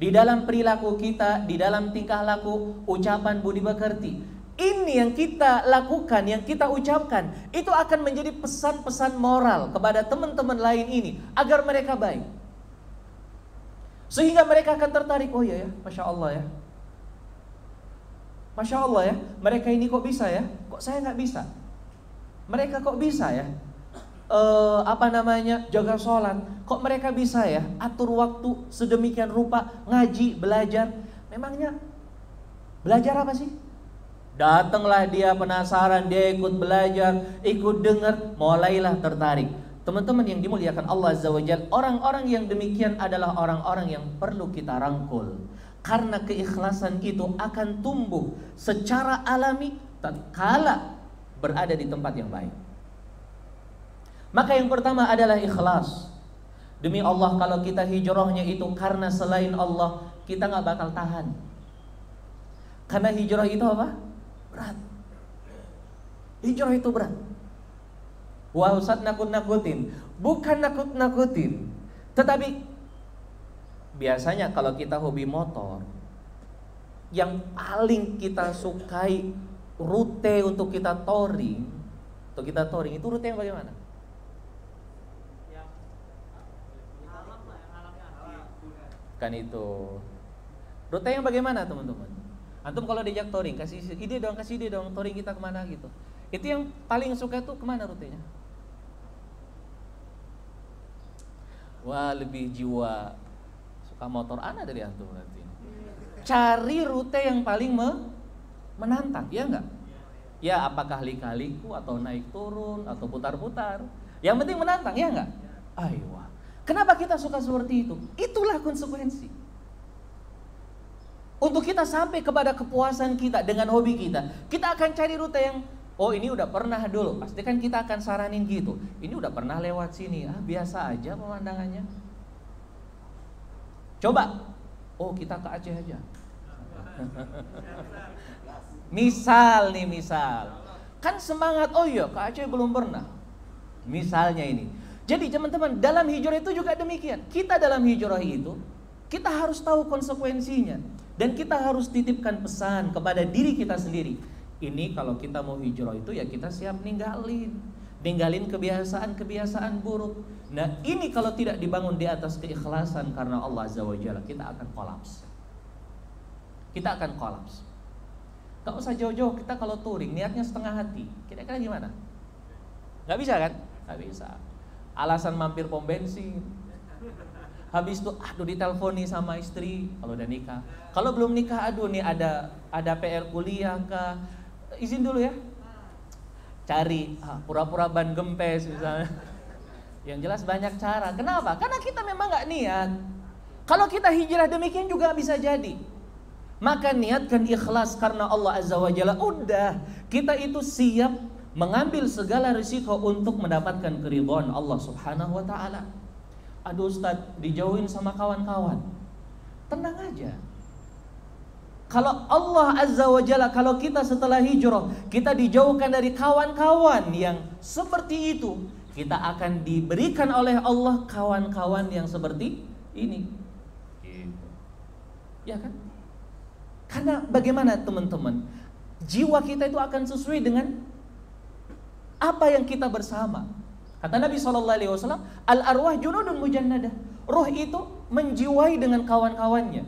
Speaker 1: Di dalam perilaku kita, di dalam tingkah laku, ucapan budi pekerti. Ini yang kita lakukan, yang kita ucapkan, itu akan menjadi pesan-pesan moral kepada teman-teman lain ini agar mereka baik. Sehingga mereka akan tertarik, oh iya ya, Masya Allah ya. Masya Allah ya, mereka ini kok bisa ya, kok saya nggak bisa. Mereka kok bisa ya, jaga sholat, kok mereka bisa ya, atur waktu sedemikian rupa, ngaji, belajar. Memangnya belajar apa sih? Datanglah dia penasaran, dia ikut belajar, ikut dengar, mulailah tertarik. Teman-teman yang dimuliakan Allah Azza wa Jalla, orang-orang yang demikian adalah orang-orang yang perlu kita rangkul. Karena keikhlasan itu akan tumbuh secara alami tatkala berada di tempat yang baik. Maka yang pertama adalah ikhlas. Demi Allah, kalau kita hijrahnya itu karena selain Allah, kita gak bakal tahan. Karena hijrah itu apa? Berat. Hijrah itu berat. Wah Ustaz nakut-nakutin. Bukan nakut-nakutin, tetapi biasanya kalau kita hobi motor, yang paling kita sukai rute untuk kita touring, itu rute yang bagaimana? Kan itu rute yang bagaimana teman-teman? Antum kalau diajak touring, kasih ide dong touring kita kemana gitu. Itu yang paling suka tuh kemana rutenya? Wah lebih jiwa suka motor ana dari antum berarti. Cari rute yang paling menantang, ya enggak? Ya apakah lika-liku atau naik turun atau putar-putar, yang penting menantang, ya enggak? Aiyah. Kenapa kita suka seperti itu? Itulah konsekuensi. Untuk kita sampai kepada kepuasan kita dengan hobi kita, kita akan cari rute yang oh ini udah pernah dulu. Pasti kan kita akan saranin gitu. Ini udah pernah lewat sini, biasa aja pemandangannya. Coba, oh kita ke Aceh aja. Misal, kan semangat, oh iya ke Aceh belum pernah. Misalnya ini. Jadi teman-teman, dalam hijrah itu juga demikian. Kita dalam hijrah itu, kita harus tahu konsekuensinya. Dan kita harus titipkan pesan kepada diri kita sendiri. Ini kalau kita mau hijrah itu ya kita siap ninggalin. ninggalin kebiasaan-kebiasaan buruk. Nah, ini kalau tidak dibangun di atas keikhlasan karena Allah Azza wa Jalla, kita akan kolaps. Kita akan kolaps. Gak usah jauh-jauh, kita kalau touring niatnya setengah hati, kira-kira gimana? Gak bisa kan? Gak bisa. Alasan mampir pom bensin, habis itu aduh diteleponi sama istri kalau udah nikah. Kalau belum nikah, aduh nih ada PR kuliah kah, izin dulu ya, cari pura-pura ban gempes misalnya. Yang jelas banyak cara. Kenapa? Karena kita memang gak niat. Kalau kita hijrah demikian juga bisa jadi. Maka niatkan ikhlas karena Allah Azza wa Jalla. Udah, kita itu siap mengambil segala risiko untuk mendapatkan keridhaan Allah Subhanahu wa taala. Aduh Ustaz, dijauhin sama kawan-kawan. Tenang aja. Kalau Allah Azza wa Jalla, kalau kita setelah hijrah, kita dijauhkan dari kawan-kawan yang seperti itu, kita akan diberikan oleh Allah kawan-kawan yang seperti ini. Gitu. Ya kan? Karena bagaimana teman-teman, jiwa kita itu akan sesuai dengan apa yang kita bersama. Kata Nabi SAW, al-arwah junudun mujannadah. Roh itu menjiwai dengan kawan-kawannya.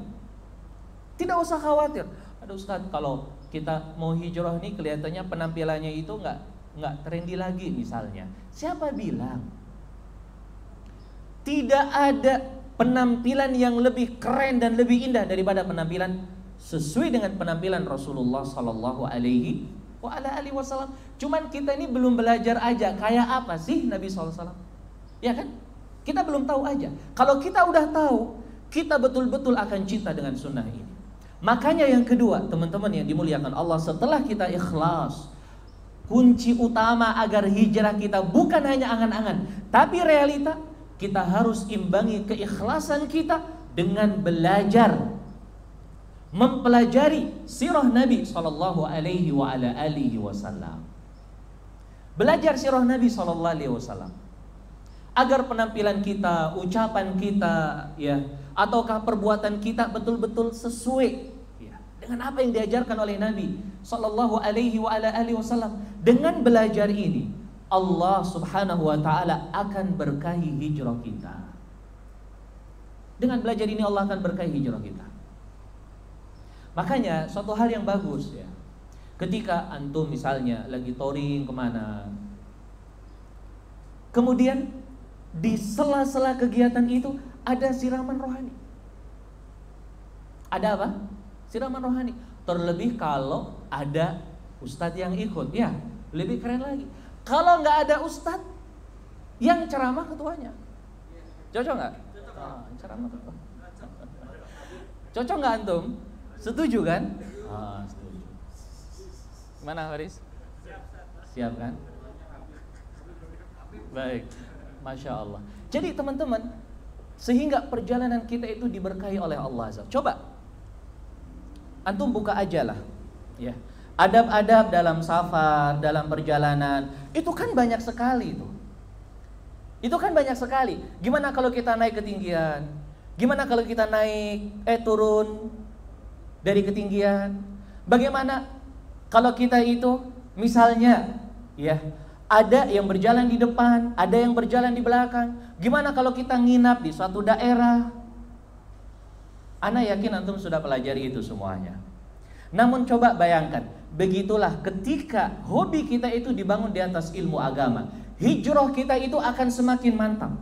Speaker 1: Tidak usah khawatir. Aduh Ustaz, kalau kita mau hijrah nih kelihatannya penampilannya itu nggak trendy lagi misalnya. Siapa bilang? Tidak ada penampilan yang lebih keren dan lebih indah daripada penampilan sesuai dengan penampilan Rasulullah Sallallahu Alaihi Wasallam. Cuman kita ini belum belajar aja kayak apa sih Nabi SAW, ya kan? Kita belum tahu aja. Kalau kita udah tahu, kita betul-betul akan cinta dengan sunnah ini. Makanya yang kedua, teman-teman yang dimuliakan Allah, setelah kita ikhlas, kunci utama agar hijrah kita bukan hanya angan-angan, tapi realita, kita harus imbangi keikhlasan kita dengan belajar, mempelajari sirah Nabi sallallahu alaihi wasallam. Belajar sirah Nabi sallallahu alaihi wasallam agar penampilan kita, ucapan kita, ya, ataukah perbuatan kita betul-betul sesuai ya, dengan apa yang diajarkan oleh Nabi sallallahu alaihi wasallam. Dengan belajar ini, Allah Subhanahu wa taala akan berkahi hijrah kita. Dengan belajar ini Allah akan berkahi hijrah kita. Makanya suatu hal yang bagus ya, ketika antum misalnya lagi touring kemana, kemudian di sela-sela kegiatan itu ada siraman rohani. Ada apa? Siraman rohani. Terlebih kalau ada ustadz yang ikut, ya lebih keren lagi. Kalau nggak ada ustadz, yang ceramah ketuanya. Cocok nggak? Ceramah ketua. Cocok nggak antum? Setuju kan? Setuju. Gimana Haris? Siap kan? Baik, Masya Allah. Jadi teman-teman, sehingga perjalanan kita itu diberkahi oleh Allah Azza. Coba antum buka aja lah, ya. Adab-adab dalam safar, dalam perjalanan, itu kan banyak sekali itu. Itu kan banyak sekali. Gimana kalau kita naik ketinggian? Gimana kalau kita turun dari ketinggian? Bagaimana kalau kita itu misalnya ya ada yang berjalan di depan, ada yang berjalan di belakang. Gimana kalau kita nginap di suatu daerah? Ana yakin antum sudah pelajari itu semuanya. Namun coba bayangkan, begitulah ketika hobi kita itu dibangun di atas ilmu agama, hijrah kita itu akan semakin mantap.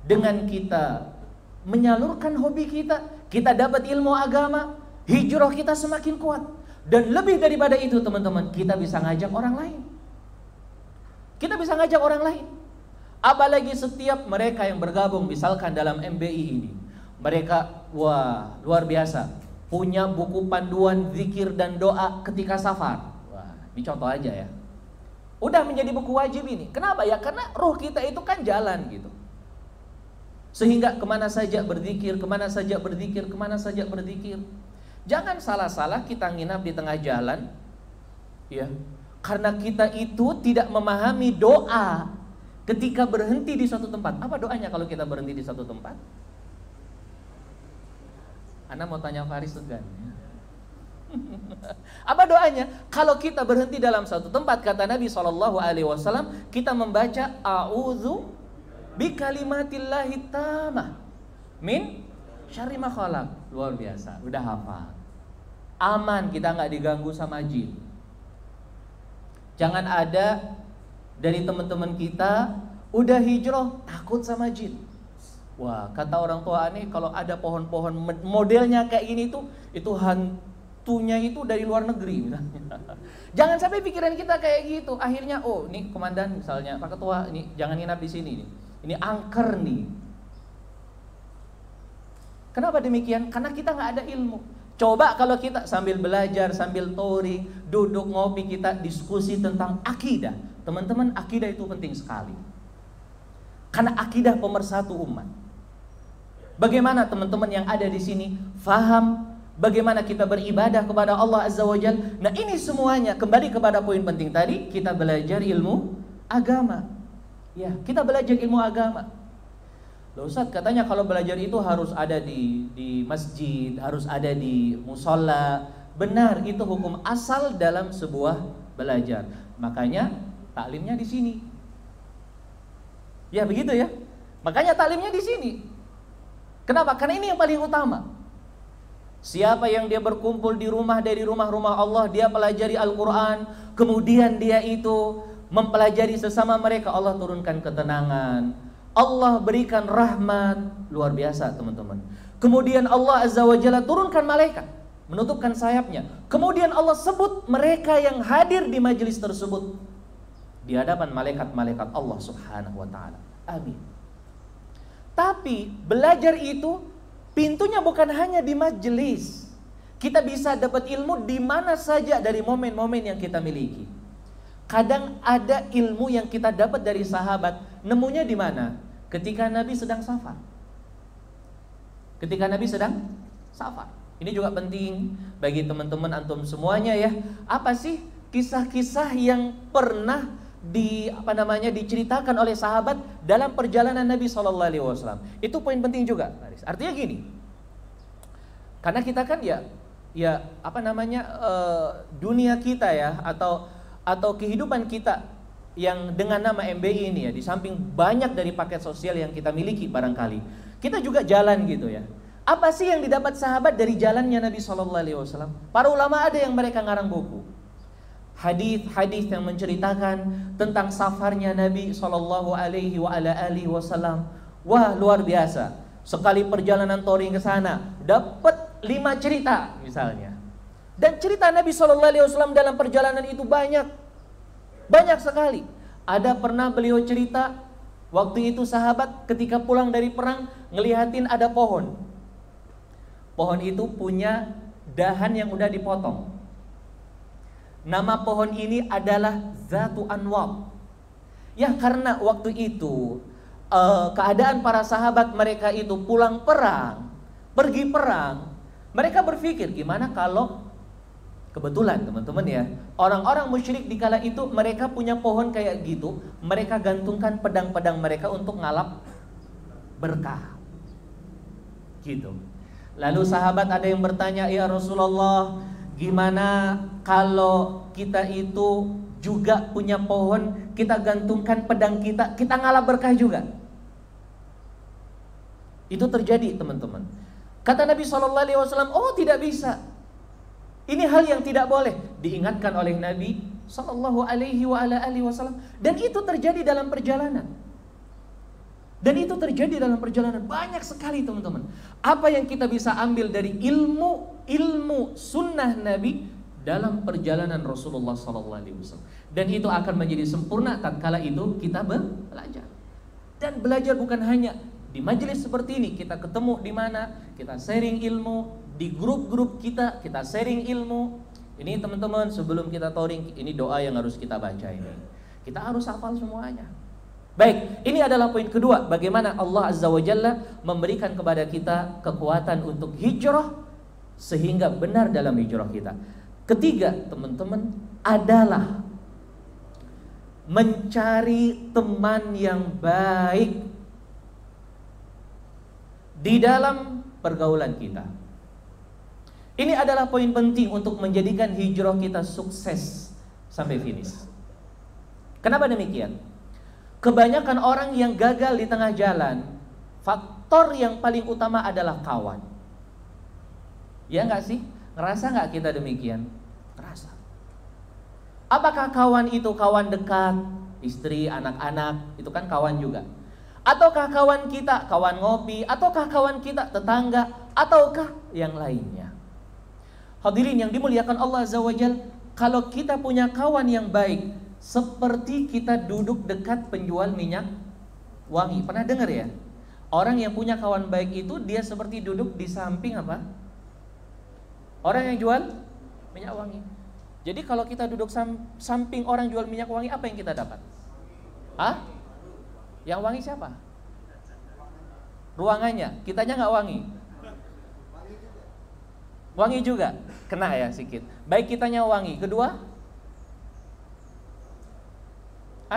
Speaker 1: Dengan kita menyalurkan hobi kita dapat ilmu agama, hijrah kita semakin kuat. Dan lebih daripada itu teman-teman, kita bisa ngajak orang lain. Kita bisa ngajak orang lain. Apalagi setiap mereka yang bergabung misalkan dalam MBI ini, mereka wah luar biasa, punya buku panduan zikir dan doa ketika safar. Wah, ini contoh aja ya. Udah menjadi buku wajib ini. Kenapa ya? Karena roh kita itu kan jalan gitu. Sehingga kemana saja berzikir, kemana saja berzikir, kemana saja berzikir. Jangan salah-salah kita nginap di tengah jalan, ya, karena kita itu tidak memahami doa ketika berhenti di suatu tempat. Apa doanya kalau kita berhenti di suatu tempat? Anda mau tanya Faris kan? Apa doanya? Kalau kita berhenti dalam satu tempat, kata Nabi SAW, kita membaca a'udzu bikalimatillahi tamah min syarri ma khalaq. Luar biasa, udah hafal. Aman, kita nggak diganggu sama jin. Jangan ada dari teman-teman kita udah hijrah takut sama jin. Wah, kata orang tua aneh, kalau ada pohon-pohon modelnya kayak gini tuh, itu hantunya itu dari luar negeri misalnya. Jangan sampai pikiran kita kayak gitu. Akhirnya, oh, ini komandan misalnya, Pak Ketua, ini jangan nginap di sini nih. Ini angker nih. Kenapa demikian? Karena kita nggak ada ilmu. Coba kalau kita sambil belajar, sambil touring, duduk ngopi, kita diskusi tentang akidah. Teman-teman, akidah itu penting sekali. Karena akidah pemersatu umat. Bagaimana teman-teman yang ada di sini faham bagaimana kita beribadah kepada Allah Azza wa Jalla. Nah, ini semuanya kembali kepada poin penting tadi, kita belajar ilmu agama. Ya, kita belajar ilmu agama. Loh Ustaz, katanya kalau belajar itu harus ada di masjid, harus ada di musola. Benar, itu hukum asal dalam sebuah belajar. Makanya taklimnya di sini. Ya begitu ya. Makanya taklimnya di sini. Kenapa? Karena ini yang paling utama. Siapa yang dia berkumpul di rumah dari rumah-rumah Allah, dia pelajari Al-Quran, kemudian dia itu mempelajari sesama mereka, Allah turunkan ketenangan, Allah berikan rahmat, luar biasa teman-teman. Kemudian Allah Azza wa Jalla turunkan malaikat, menutupkan sayapnya. Kemudian Allah sebut mereka yang hadir di majelis tersebut di hadapan malaikat-malaikat Allah Subhanahu wa ta'ala. Amin. Tapi belajar itu pintunya bukan hanya di majelis. Kita bisa dapat ilmu di mana saja dari momen-momen yang kita miliki. Kadang ada ilmu yang kita dapat dari sahabat, nemunya di mana? Ketika Nabi sedang safar. Ketika Nabi sedang safar. Ini juga penting bagi teman-teman antum semuanya ya. Apa sih kisah-kisah yang pernah diceritakan oleh sahabat dalam perjalanan Nabi SAW? Itu poin penting juga. Artinya gini, karena kita kan dunia kita ya, atau kehidupan kita yang dengan nama MBI ini ya, di samping banyak dari paket sosial yang kita miliki barangkali, kita juga jalan gitu ya. Apa sih yang didapat sahabat dari jalannya Nabi SAW? Para ulama ada yang mereka ngarang buku, hadis-hadis yang menceritakan tentang safarnya Nabi SAW. Wah, luar biasa. Sekali perjalanan touring ke sana, dapat 5 cerita misalnya. Dan cerita Nabi SAW dalam perjalanan itu banyak sekali. Ada pernah beliau cerita, waktu itu sahabat ketika pulang dari perang ngelihatin ada pohon. Pohon itu punya dahan yang udah dipotong. Nama pohon ini adalah Zatu Anwar. Ya, karena waktu itu keadaan para sahabat mereka itu pulang perang, pergi perang, mereka berpikir gimana kalau kebetulan teman-teman ya, orang-orang musyrik di kala itu mereka punya pohon kayak gitu, mereka gantungkan pedang-pedang mereka untuk ngalap berkah. Gitu. Lalu sahabat ada yang bertanya, "Ya Rasulullah, gimana kalau kita itu juga punya pohon, kita gantungkan pedang kita ngalap berkah juga?" Itu terjadi teman-teman. Kata Nabi SAW, oh tidak bisa. Ini hal yang tidak boleh. Diingatkan oleh Nabi SAW. Dan itu terjadi dalam perjalanan. Banyak sekali teman-teman. Apa yang kita bisa ambil dari ilmu sunnah Nabi dalam perjalanan Rasulullah SAW. Dan itu akan menjadi sempurna tatkala itu kita belajar. Dan belajar bukan hanya di majelis seperti ini, kita ketemu di mana, kita sharing ilmu, di grup-grup kita sharing ilmu. Ini teman-teman, sebelum kita touring, ini doa yang harus kita baca ini. Kita harus hafal semuanya. Baik, ini adalah poin kedua, bagaimana Allah Azza wa Jalla memberikan kepada kita kekuatan untuk hijrah sehingga benar dalam hijrah kita. Ketiga, teman-teman, adalah mencari teman yang baik di dalam pergaulan kita. Ini adalah poin penting untuk menjadikan hijrah kita sukses sampai finish. Kenapa demikian? Kebanyakan orang yang gagal di tengah jalan, faktor yang paling utama adalah kawan. Ya nggak sih? Ngerasa nggak kita demikian? Ngerasa. Apakah kawan itu kawan dekat, istri, anak-anak, itu kan kawan juga? Ataukah kawan kita, kawan ngopi, ataukah kawan kita tetangga, ataukah yang lainnya? Hadirin yang dimuliakan Allah Azza wa Jalla, kalau kita punya kawan yang baik, seperti kita duduk dekat penjual minyak wangi. Pernah dengar ya? Orang yang punya kawan baik itu dia seperti duduk di samping apa? Orang yang jual minyak wangi. Jadi kalau kita duduk samping orang jual minyak wangi, apa yang kita dapat? Hah? Yang wangi siapa? Ruangannya, kitanya nggak wangi. Wangi juga, kena ya sedikit. Baik kitanya wangi. Kedua,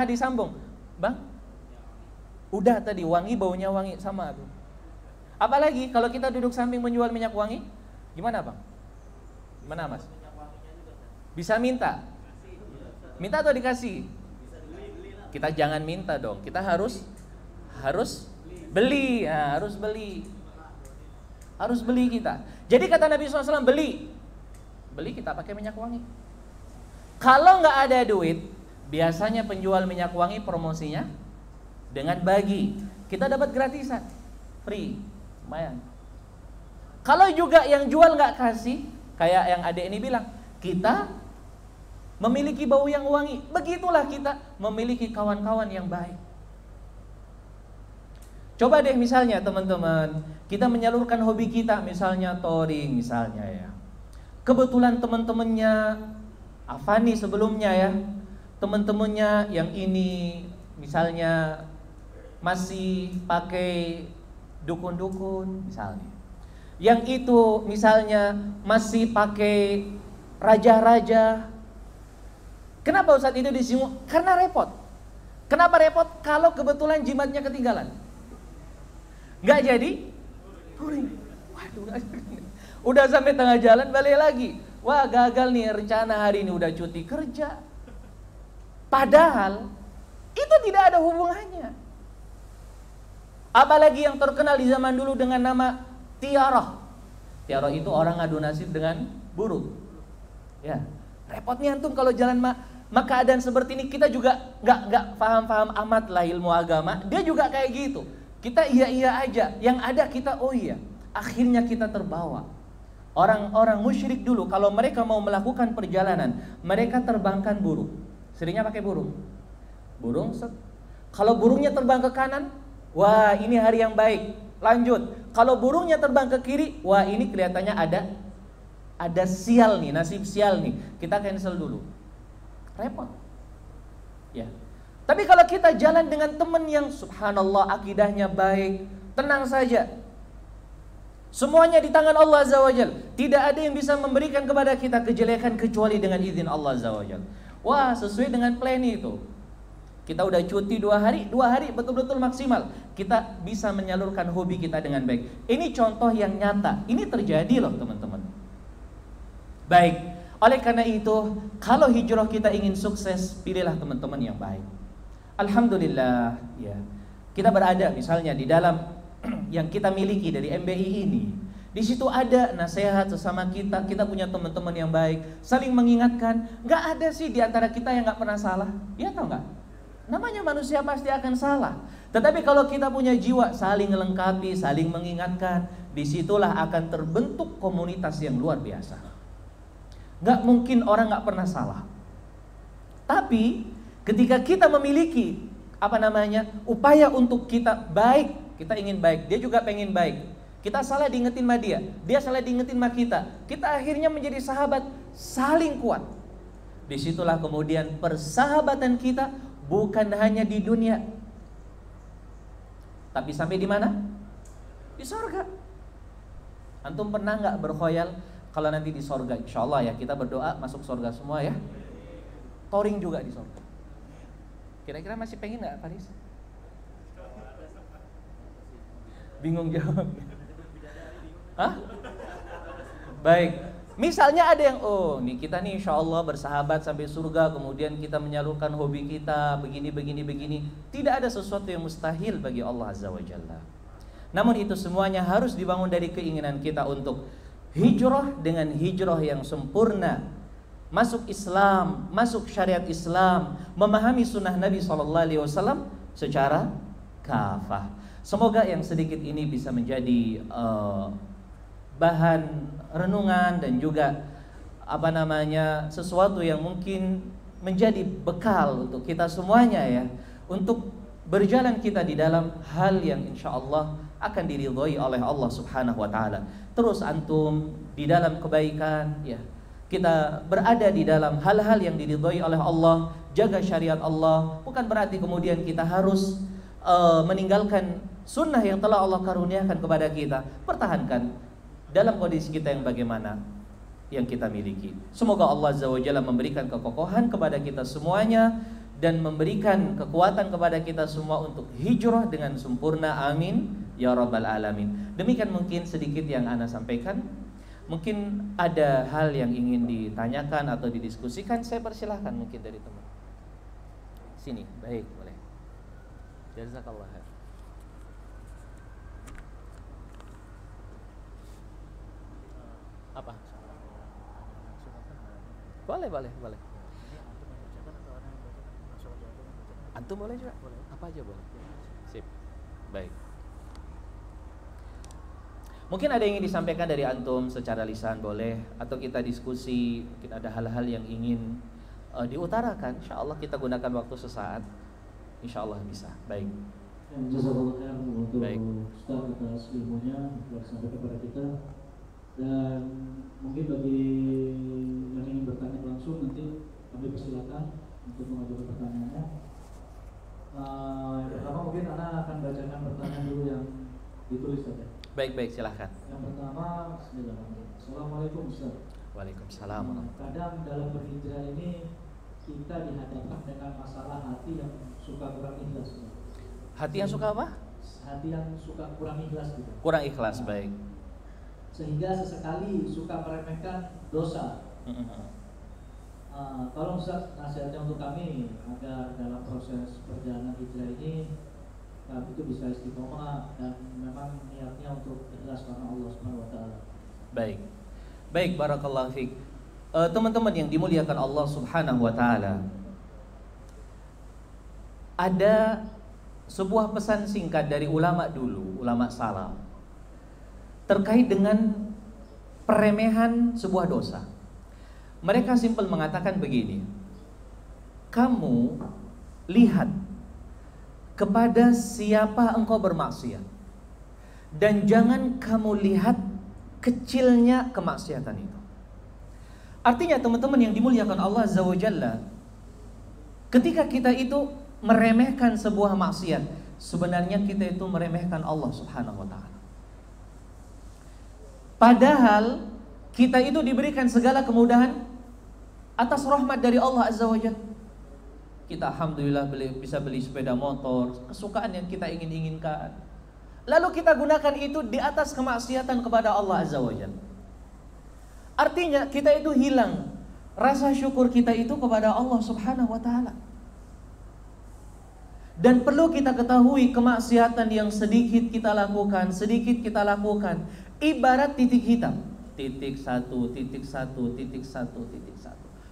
Speaker 1: disambung, bang. Udah tadi wangi, baunya wangi sama tuh. Apalagi kalau kita duduk samping menjual minyak wangi, gimana bang? Gimana mas? Bisa minta? Minta atau dikasih? Kita jangan minta dong. Kita harus beli, ya, harus beli. Harus beli kita. Jadi kata Nabi SAW, beli kita pakai minyak wangi. Kalau nggak ada duit, biasanya penjual minyak wangi promosinya dengan bagi. Kita dapat gratisan, free, lumayan. Kalau juga yang jual nggak kasih, kayak yang adik ini bilang, kita memiliki bau yang wangi. Begitulah kita memiliki kawan-kawan yang baik. Coba deh misalnya teman-teman, kita menyalurkan hobi kita, misalnya touring misalnya ya. Kebetulan teman-temannya Afani sebelumnya ya, teman-temannya yang ini misalnya masih pakai dukun-dukun misalnya. Yang itu misalnya masih pakai raja-raja. Kenapa Ustadz itu disinggung? Karena repot. Kenapa repot? Kalau kebetulan jimatnya ketinggalan, nggak jadi touring. Waduh, udah sampai tengah jalan balik lagi. Wah, gagal nih rencana hari ini, udah cuti kerja. Padahal itu tidak ada hubungannya. Apalagi yang terkenal di zaman dulu dengan nama tiarah. Tiarah itu orang ngadu nasib dengan burung. Ya, repotnya antum kalau jalan keadaan seperti ini. Kita juga nggak paham amat lah ilmu agama. Dia juga kayak gitu. Kita iya aja, yang ada kita oh iya. Akhirnya kita terbawa. Orang-orang musyrik dulu kalau mereka mau melakukan perjalanan, mereka terbangkan burung. Seringnya pakai burung. Kalau burungnya terbang ke kanan, wah ini hari yang baik. Lanjut. Kalau burungnya terbang ke kiri, wah ini kelihatannya ada sial nih, nasib sial nih. Kita cancel dulu. Repot. Ya. Tapi kalau kita jalan dengan teman yang subhanallah akidahnya baik, tenang saja. Semuanya di tangan Allah Azza wa Jalla. Tidak ada yang bisa memberikan kepada kita kejelekan kecuali dengan izin Allah Azza wa Jalla. Wah, sesuai dengan plan itu. Kita udah cuti 2 hari betul-betul maksimal. Kita bisa menyalurkan hobi kita dengan baik. Ini contoh yang nyata. Ini terjadi loh teman-teman. Baik, oleh karena itu, kalau hijrah kita ingin sukses, pilihlah teman-teman yang baik. Alhamdulillah, ya. Kita berada misalnya di dalam yang kita miliki dari MBI ini. Di situ ada nasihat sesama kita. Kita punya teman-teman yang baik, saling mengingatkan. Gak ada sih di antara kita yang gak pernah salah. Ya atau enggak? Namanya manusia pasti akan salah. Tetapi kalau kita punya jiwa saling melengkapi, saling mengingatkan, disitulah akan terbentuk komunitas yang luar biasa. Gak mungkin orang gak pernah salah. Tapi ketika kita memiliki upaya untuk kita baik, kita ingin baik, dia juga pengen baik. Kita salah diingetin sama dia salah diingetin sama kita. Kita akhirnya menjadi sahabat, saling kuat. Disitulah kemudian persahabatan kita bukan hanya di dunia, tapi sampai di mana? Di sorga. Antum pernah nggak berkhoyal kalau nanti di sorga? Insya Allah ya, kita berdoa masuk sorga semua ya. Touring juga di sorga. Kira-kira masih pengen nggak Faris? Bingung jawab. Hah? Baik. Misalnya ada yang, oh nih kita nih insya Allah bersahabat sampai surga, kemudian kita menyalurkan hobi kita begini. Tidak ada sesuatu yang mustahil bagi Allah Azza wa Jalla. Namun itu semuanya harus dibangun dari keinginan kita untuk hijrah dengan hijrah yang sempurna, masuk Islam, masuk syariat Islam, memahami sunnah Nabi SAW secara kafah. Semoga yang sedikit ini bisa menjadi bahan renungan dan juga sesuatu yang mungkin menjadi bekal untuk kita semuanya ya, untuk berjalan kita di dalam hal yang insya Allah akan diridhoi oleh Allah Subhanahu wa taala. Terus antum di dalam kebaikan ya, kita berada di dalam hal-hal yang diridhoi oleh Allah, jaga syariat Allah, bukan berarti kemudian kita harus meninggalkan sunnah yang telah Allah karuniakan kepada kita. Pertahankan dalam kondisi kita yang bagaimana yang kita miliki. Semoga Allah Azza wa Jalla memberikan kekokohan kepada kita semuanya dan memberikan kekuatan kepada kita semua untuk hijrah dengan sempurna. Amin ya rabbal alamin. Demikian mungkin sedikit yang ana sampaikan. Mungkin ada hal yang ingin ditanyakan atau didiskusikan, saya persilahkan mungkin dari teman. Sini, baik, boleh. Jazakallah khair. Apa? Boleh. Antum boleh juga? Apa aja boleh. Sip. Baik. Mungkin ada yang ingin disampaikan dari antum secara lisan boleh, atau kita diskusi, mungkin ada hal-hal yang ingin diutarakan. Insyaallah kita gunakan waktu sesaat. Insyaallah bisa. Baik.
Speaker 2: Jazakallah khair untuk Ustaz atas ilmunya yang sampai kepada kita. Dan mungkin bagi yang ingin bertanya langsung nanti kami persilakan untuk mengajukan pertanyaannya. Yang pertama mungkin anak akan bacakan pertanyaan dulu yang ditulis saja.
Speaker 1: Baik, silahkan.
Speaker 2: Yang pertama, Assalamualaikum Ustaz.
Speaker 1: Waalaikumsalam.
Speaker 2: Kadang dalam berhijrah ini kita dihadapkan dengan masalah hati yang suka kurang ikhlas.
Speaker 1: Hati yang suka apa?
Speaker 2: Hati yang suka kurang ikhlas gitu.
Speaker 1: Kurang ikhlas, baik.
Speaker 2: Sehingga sesekali suka meremehkan dosa. Tolong Ustaz nasihatnya untuk kami agar dalam proses perjalanan hijrah ini kami itu bisa istiqomah dan memang niatnya untuk ikhlas karena Allah Subhanahu wa taala.
Speaker 1: Baik, barakallahu fiik. Teman-teman yang dimuliakan Allah Subhanahu wa taala, ada sebuah pesan singkat dari ulama dulu, ulama salaf, terkait dengan peremehan sebuah dosa. Mereka simpel mengatakan begini: kamu lihat kepada siapa engkau bermaksiat, dan jangan kamu lihat kecilnya kemaksiatan itu. Artinya teman-teman yang dimuliakan Allah Azza wa Jalla, ketika kita itu meremehkan sebuah maksiat, sebenarnya kita itu meremehkan Allah Subhanahu wa taala. Padahal kita itu diberikan segala kemudahan atas rahmat dari Allah Azza wa Jalla. Kita alhamdulillah bisa beli sepeda motor, kesukaan yang kita inginkan. Lalu kita gunakan itu di atas kemaksiatan kepada Allah Azza wa Jalla. Artinya kita itu hilang rasa syukur kita itu kepada Allah Subhanahu wa taala. Dan perlu kita ketahui, kemaksiatan yang sedikit kita lakukan ibarat titik hitam. Titik satu.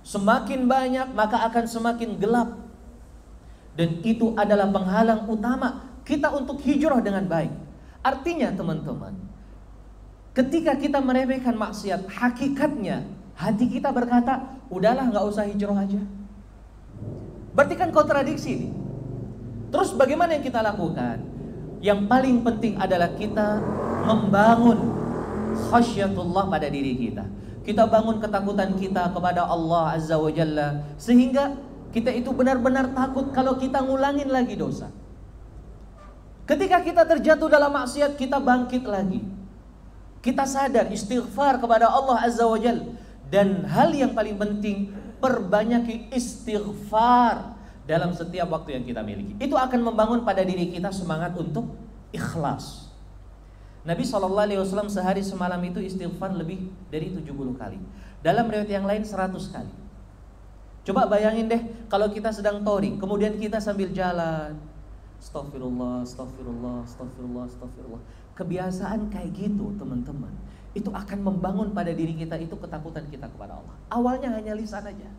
Speaker 1: Semakin banyak maka akan semakin gelap. Dan itu adalah penghalang utama kita untuk hijrah dengan baik. Artinya teman-teman, ketika kita meremehkan maksiat, hakikatnya hati kita berkata, udahlah gak usah hijrah aja. Berarti kan kontradiksi nih. Terus bagaimana yang kita lakukan? Yang paling penting adalah kita membangun khasyatullah pada diri kita. Kita bangun ketakutan kita kepada Allah Azza wa Jalla, sehingga kita itu benar-benar takut kalau kita ngulangin lagi dosa. Ketika kita terjatuh dalam maksiat, kita bangkit lagi. Kita sadar, istighfar kepada Allah Azza wa Jalla. Dan hal yang paling penting, perbanyaki istighfar dalam setiap waktu yang kita miliki. Itu akan membangun pada diri kita semangat untuk ikhlas. Nabi SAW sehari semalam itu istighfar lebih dari 70 kali. Dalam riwayat yang lain 100 kali. Coba bayangin deh kalau kita sedang tori, kemudian kita sambil jalan, astagfirullah, astagfirullah, astagfirullah, astagfirullah. Kebiasaan kayak gitu teman-teman, itu akan membangun pada diri kita itu ketakutan kita kepada Allah. Awalnya hanya lisan aja,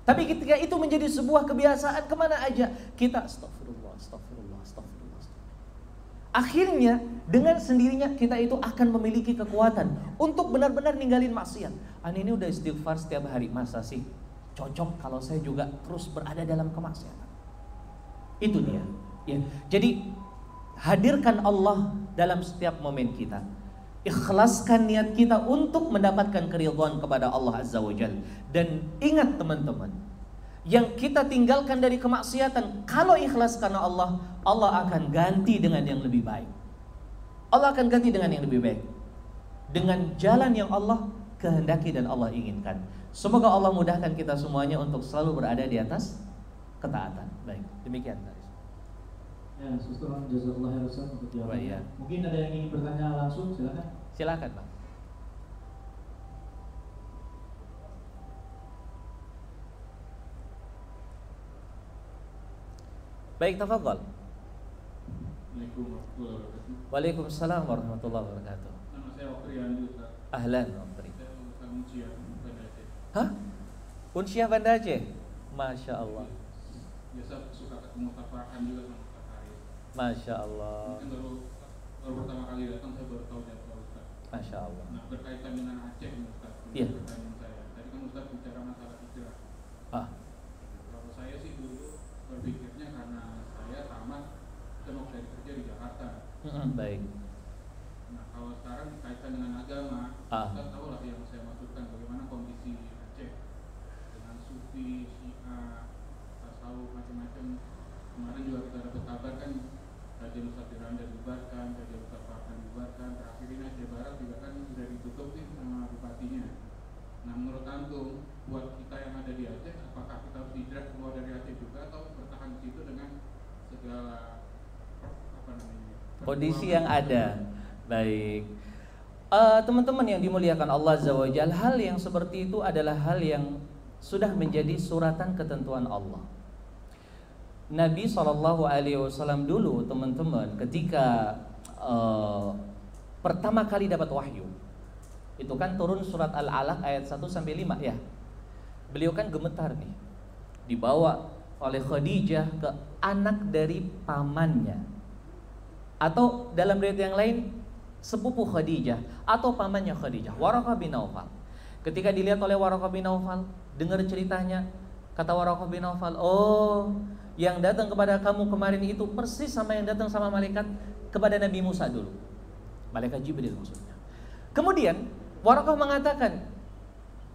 Speaker 1: tapi ketika itu menjadi sebuah kebiasaan, kemana aja kita astagfirullah, astagfirullah, astagfirullah, astagfirullah. Akhirnya dengan sendirinya kita itu akan memiliki kekuatan untuk benar-benar ninggalin maksiat. Ini udah istighfar setiap hari, masa sih cocok kalau saya juga terus berada dalam kemaksiatan? Itu dia. Ya. Jadi hadirkan Allah dalam setiap momen kita. Ikhlaskan niat kita untuk mendapatkan keridhaan kepada Allah Azza wa Jalla. Dan ingat teman-teman, yang kita tinggalkan dari kemaksiatan, kalau ikhlas karena Allah, Allah akan ganti dengan yang lebih baik. Allah akan ganti dengan yang lebih baik, dengan jalan yang Allah kehendaki dan Allah inginkan. Semoga Allah mudahkan kita semuanya untuk selalu berada di atas ketaatan. Baik, demikian.
Speaker 2: Ya, Suster, jazakallah khairan untuk jawabannya. Mungkin ada yang ingin bertanya langsung, silakan.
Speaker 1: Silakan, Bang. Baik, tafadhol. Waalaikumsalam warahmatullahi wabarakatuh.
Speaker 3: Nama saya Okri Andi, Ustaz.
Speaker 1: Ahlan, Okri.
Speaker 3: Saya lulusan Unsyah Banda Aceh.
Speaker 1: Hah? Unsyah Banda Aceh? Masya Allah.
Speaker 3: Biasa suka ketemu tafakan juga sama Ustaz Haris.
Speaker 1: Masya Allah.
Speaker 3: Mungkin baru pertama kali datang saya baru tahu jadwal Ustaz.
Speaker 1: Masya Allah.
Speaker 3: Nah, berkaitan dengan Aceh nih Ustaz.
Speaker 1: Iya.
Speaker 3: Pertanyaan saya. Tadi kan Ustaz bicara masalah hijrah. Kalau saya sih dulu berpikirnya karena saya tamat, saya mau cari kerja di Jakarta.
Speaker 1: Baik.
Speaker 3: Nah, kalau sekarang kaitan dengan agama, Ustaz tahu lah yang saya maksudkan bagaimana kondisi Aceh dengan Sufi, Syiah, tasawuf, macam-macam. Kemarin juga kita dapat kabar kan Raja Nusa Tiranda dibubarkan, Raja Nusa Farhan dibubarkan, terakhir ini Aceh Barat juga kan sudah ditutup nih sama bupatinya. Nah, menurut antum, buat kita yang ada di Aceh, apakah kita harus hijrah keluar dari Aceh juga atau bertahan di situ dengan segala
Speaker 1: kondisi yang ada? Baik. Teman-teman yang dimuliakan Allah Azza wa Jalla, hal yang seperti itu adalah hal yang sudah menjadi suratan ketentuan Allah. Nabi SAW dulu teman-teman ketika pertama kali dapat wahyu, itu kan turun surat Al-Alaq ayat 1-5 ya. Beliau kan gemetar nih, dibawa oleh Khadijah ke anak dari pamannya, atau dalam riwayat yang lain sepupu Khadijah atau pamannya Khadijah, Waraqah bin Naufal. Ketika dilihat oleh Waraqah bin Naufal, dengar ceritanya, kata Waraqah bin Naufal, oh, yang datang kepada kamu kemarin itu persis sama yang datang sama malaikat kepada Nabi Musa dulu, malaikat Jibril maksudnya. Kemudian Waraqah mengatakan,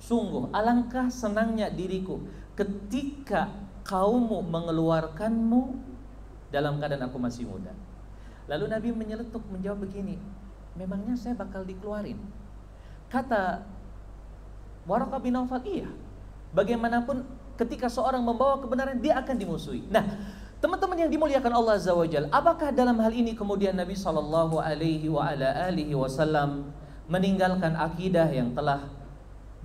Speaker 1: sungguh alangkah senangnya diriku ketika kaummu mengeluarkanmu dalam keadaan aku masih muda. Lalu Nabi menyeletuk menjawab begini, memangnya saya bakal dikeluarin? Kata Waraqah bin Naufal, iya, bagaimanapun ketika seorang membawa kebenaran dia akan dimusuhi. Nah, teman-teman yang dimuliakan Allah Azza wa Jalla, apakah dalam hal ini kemudian Nabi SAW meninggalkan akidah yang telah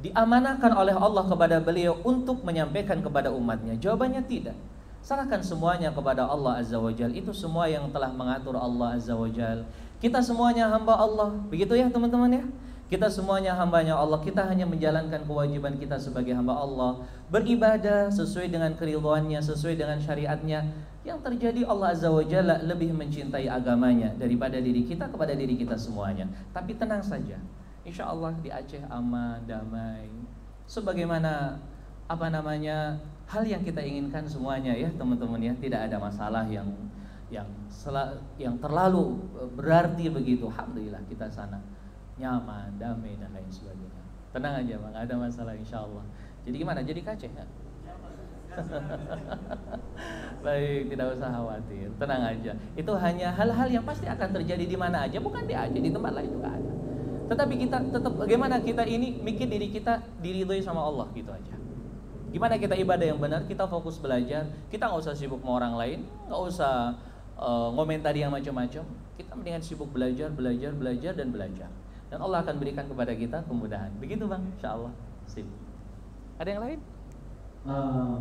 Speaker 1: diamanahkan oleh Allah kepada beliau untuk menyampaikan kepada umatnya? Jawabannya tidak. Serahkan semuanya kepada Allah Azza wa Jalla. Itu semua yang telah mengatur Allah Azza wa Jalla. Kita semuanya hamba Allah. Begitu ya teman-teman ya. Kita semuanya hambanya Allah. Kita hanya menjalankan kewajiban kita sebagai hamba Allah, beribadah sesuai dengan keridhaannya, sesuai dengan syariatnya. Yang terjadi Allah Azza wa Jalla lebih mencintai agamanya daripada diri kita kepada diri kita semuanya. Tapi tenang saja, insya Allah di Aceh aman, damai, sebagaimana hal yang kita inginkan semuanya ya teman-teman ya. Tidak ada masalah yang terlalu berarti begitu. Alhamdulillah kita sana nyaman, damai dan lain sebagainya. Tenang aja Bang, ada masalah insya Allah. Jadi gimana? Jadi Aceh ya? Baik, tidak usah khawatir, tenang aja. Itu hanya hal-hal yang pasti akan terjadi di mana aja, bukan di Aceh, di tempat lain juga ada. Tetapi kita tetap bagaimana kita ini mikir diri kita diridhoi sama Allah, gitu aja. Gimana kita ibadah yang benar, kita fokus belajar, kita nggak usah sibuk sama orang lain, nggak usah ngomentari yang macam-macam. Kita mendingan sibuk belajar dan belajar. Dan Allah akan berikan kepada kita kemudahan. Begitu Bang, insyaallah. Sip. Ada yang lain?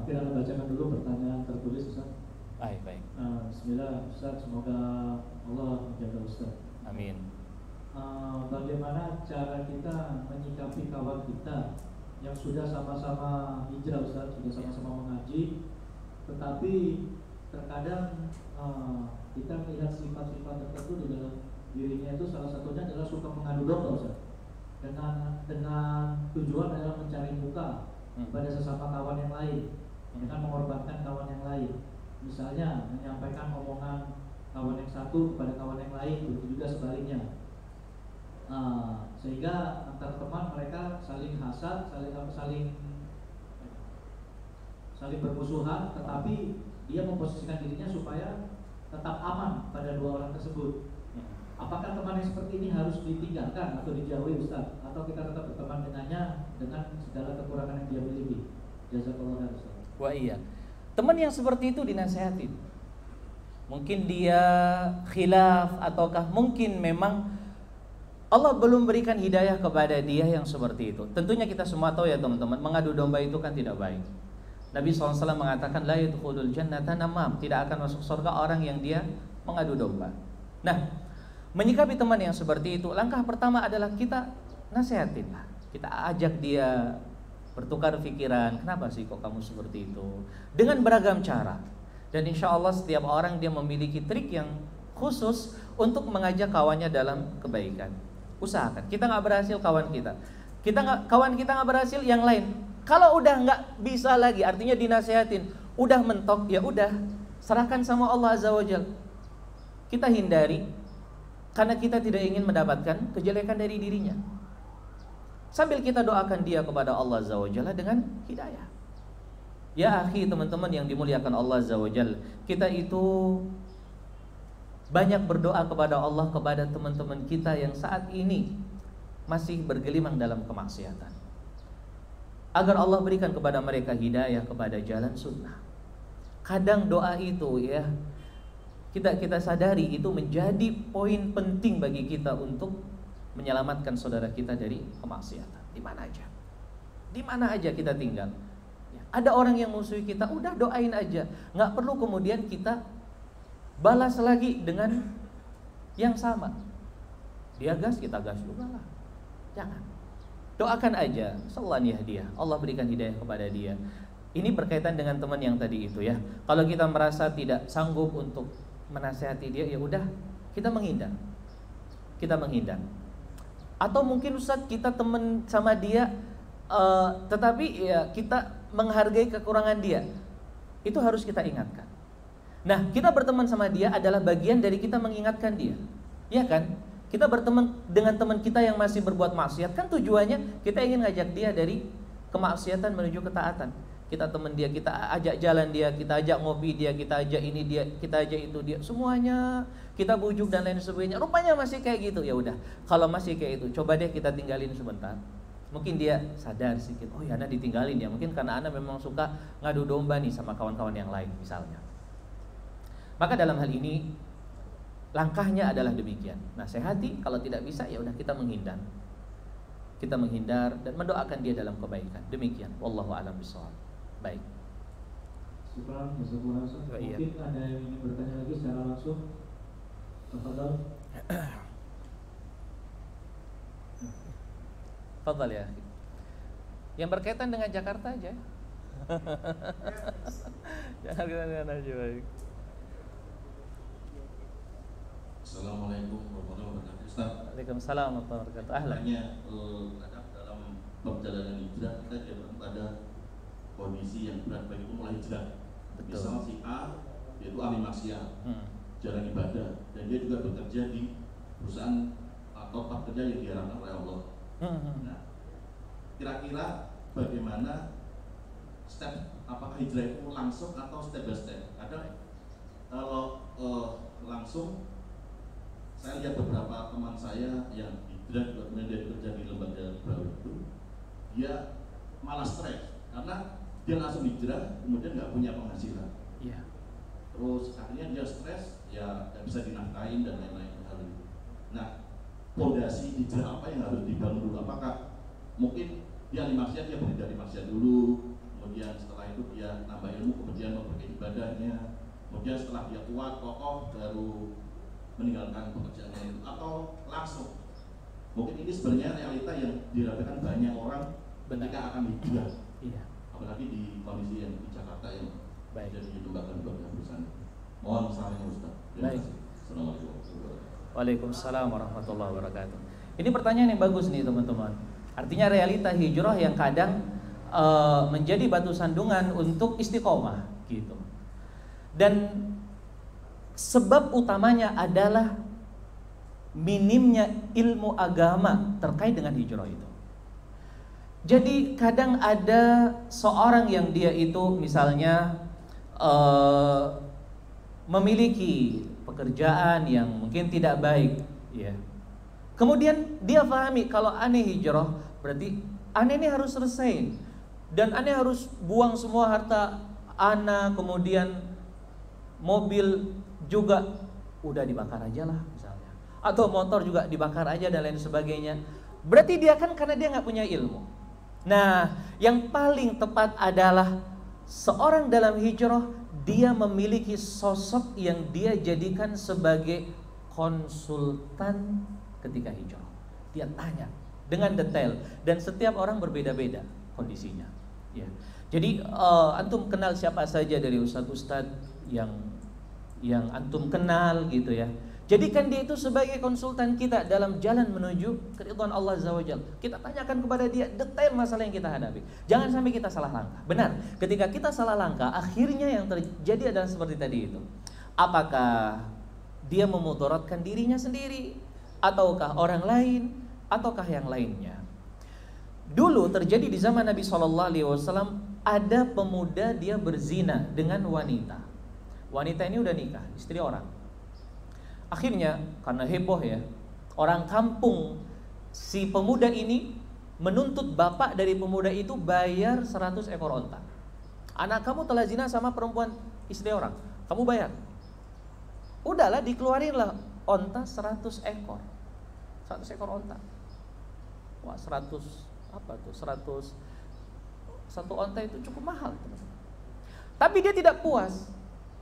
Speaker 2: Kita bacakan dulu pertanyaan tertulis Ustaz.
Speaker 1: Baik.
Speaker 2: Bismillah Ustaz, semoga Allah menjaga Ustaz.
Speaker 1: Amin.
Speaker 2: Bagaimana cara kita menyikapi kawan kita yang sudah sama-sama hijrah Ustaz, sudah sama-sama mengaji, tetapi terkadang kita melihat sifat-sifat tertentu di dalam dirinya, itu salah satunya adalah suka mengadu domba Ustaz, dengan tujuan adalah mencari muka pada sesama kawan yang lain, dengan mengorbankan kawan yang lain. Misalnya menyampaikan omongan kawan yang satu kepada kawan yang lain, begitu juga sebaliknya. Sehingga antar teman mereka saling hasad, saling bermusuhan, tetapi dia memposisikan dirinya supaya tetap aman pada dua orang tersebut. Apakah teman yang seperti ini harus ditinggalkan atau dijauhi Ustaz, atau kita tetap berteman dengannya dengan segala kekurangan yang dia miliki? Jazakallah khair Ustaz.
Speaker 1: Wah iya. Teman yang seperti itu dinasihatin. Mungkin dia khilaf, ataukah mungkin memang Allah belum berikan hidayah kepada dia yang seperti itu. Tentunya kita semua tahu ya teman-teman, mengadu domba itu kan tidak baik. Nabi SAW mengatakan la yadkhulul jannata namam, tidak akan masuk surga orang yang dia mengadu domba. Nah, menyikapi teman yang seperti itu, langkah pertama adalah kita nasihatin lah. Kita ajak dia bertukar pikiran, kenapa sih kok kamu seperti itu? Dengan beragam cara. Dan insya Allah setiap orang dia memiliki trik yang khusus untuk mengajak kawannya dalam kebaikan. Usahakan. Kita nggak berhasil, kawan kita nggak berhasil, yang lain. Kalau udah nggak bisa lagi, artinya dinasihatin, udah mentok, ya udah serahkan sama Allah Azza wa Jalla. Kita hindari, karena kita tidak ingin mendapatkan kejelekan dari dirinya. Sambil kita doakan dia kepada Allah Azza wa Jalla dengan hidayah. Ya akhi, teman-teman yang dimuliakan Allah Azza wa Jalla, kita itu banyak berdoa kepada Allah, kepada teman-teman kita yang saat ini masih bergelimang dalam kemaksiatan, agar Allah berikan kepada mereka hidayah kepada jalan sunnah. Kadang doa itu ya, kita sadari itu menjadi poin penting bagi kita untuk menyelamatkan saudara kita dari kemaksiatan. Di mana aja kita tinggal. Ada orang yang musuhi kita, udah doain aja. Nggak perlu kemudian kita balas lagi dengan yang sama. Dia gas, kita gas juga lah. Jangan. Doakan aja, sallallahu yahdiyah, Allah berikan hidayah kepada dia. Ini berkaitan dengan teman yang tadi itu ya. Kalau kita merasa tidak sanggup untuk menasihati dia, ya udah kita menghindar. Atau mungkin Ustaz kita teman sama dia, tetapi ya kita menghargai kekurangan dia. Itu harus kita ingatkan. Nah, kita berteman sama dia adalah bagian dari kita mengingatkan dia. Ya kan? Kita berteman dengan teman kita yang masih berbuat maksiat, kan tujuannya kita ingin ngajak dia dari kemaksiatan menuju ketaatan. Kita teman dia, kita ajak jalan dia, kita ajak ngopi dia, kita ajak ini dia, kita ajak itu dia, semuanya kita bujuk dan lain sebagainya. Rupanya masih kayak gitu. Ya udah, kalau masih kayak itu, coba deh kita tinggalin sebentar. Mungkin dia sadar sedikit, oh ya Ana ditinggalin ya, mungkin karena Ana memang suka ngadu domba nih sama kawan-kawan yang lain misalnya. Maka dalam hal ini langkahnya adalah demikian. Nasihati, kalau tidak bisa ya udah kita menghindar. Kita menghindar dan mendoakan dia dalam kebaikan. Demikian. Wallahu a'lam bishawab. Baik.
Speaker 2: Syukran, mungkin ada yang ingin bertanya lagi secara langsung. Tafadhal.
Speaker 1: Tafadhal ya. Yang berkaitan dengan Jakarta aja. Jangan dengan aja baik.
Speaker 4: Assalamualaikum warahmatullahi wabarakatuh. Ustaz.
Speaker 1: Waalaikumsalam warahmatullahi wabarakatuh. Ahlan.
Speaker 4: Kadang dalam perjalanan hijrah kita jatuh pada kondisi yang berat bagi pemula hijrah. Misal si A, yaitu ahli maksiat, jarang ibadah, dan dia juga bekerja di perusahaan atau tempat kerja yang diharapkan oleh Allah. Nah, kira-kira bagaimana step, apakah hijrah itu langsung atau step by step? Kadang kalau langsung, saya lihat beberapa teman saya yang hijrah juga kemudian dia bekerja di lembaga baru itu, dia malah stres karena dia langsung hijrah kemudian nggak punya penghasilan.
Speaker 1: Iya.
Speaker 4: Terus akhirnya dia stres, ya nggak bisa dinafkahin dan lain-lain. fondasi hijrah apa yang harus dibangun dulu. Apakah mungkin dia ahli maksiat, dia berhenti dari maksiat dulu, kemudian setelah itu dia nambah ilmu, kemudian memperbaiki ibadahnya, kemudian setelah dia kuat, kokoh, baru meninggalkan pekerjaannya itu, atau langsung. Mungkin ini sebenarnya realita yang dirasakan banyak orang ketika akan hijrah.
Speaker 1: Iya.
Speaker 4: Apalagi di kondisi yang di Jakarta yang jadi dikembangkan banyak perusahaan. Mohon sarannya Ustaz.
Speaker 1: Baik.
Speaker 4: Assalamualaikum warahmatullahi wabarakatuh.
Speaker 1: Waalaikumsalam warahmatullahi wabarakatuh. Ini pertanyaan yang bagus nih teman-teman. Artinya realita hijrah yang kadang menjadi batu sandungan untuk istiqomah gitu. Dan sebab utamanya adalah minimnya ilmu agama terkait dengan hijrah itu. Jadi kadang ada seorang yang dia itu misalnya memiliki pekerjaan yang mungkin tidak baik, ya. Kemudian dia pahami kalau ane hijrah berarti ane ini harus selesai dan ane harus buang semua harta ana, kemudian mobil juga udah dibakar aja lah misalnya, atau motor juga dibakar aja dan lain sebagainya. Berarti dia kan karena dia nggak punya ilmu. Nah, yang paling tepat adalah seorang dalam hijrah dia memiliki sosok yang dia jadikan sebagai konsultan ketika hijrah. Dia tanya dengan detail dan setiap orang berbeda-beda kondisinya. Ya. Jadi antum kenal siapa saja dari ustadz-ustadz yang antum kenal gitu ya. Jadikan dia itu sebagai konsultan kita dalam jalan menuju keridhaan Allah Azza wa Jalla. Kita tanyakan kepada dia detail masalah yang kita hadapi. Jangan sampai kita salah langkah. Benar, ketika kita salah langkah, akhirnya yang terjadi adalah seperti tadi itu. Apakah dia memudaratkan dirinya sendiri, ataukah orang lain, ataukah yang lainnya? Dulu terjadi di zaman Nabi SAW, ada pemuda dia berzina dengan wanita. Wanita ini udah nikah, istri orang. Akhirnya karena heboh ya, orang kampung si pemuda ini menuntut bapak dari pemuda itu bayar 100 ekor onta. Anak kamu telah zina sama perempuan istri orang, kamu bayar. Udahlah, dikeluarinlah onta 100 ekor. 100 ekor onta. Wah, 100 apa tuh? 100 satu onta itu cukup mahal, teman-teman. Tapi dia tidak puas.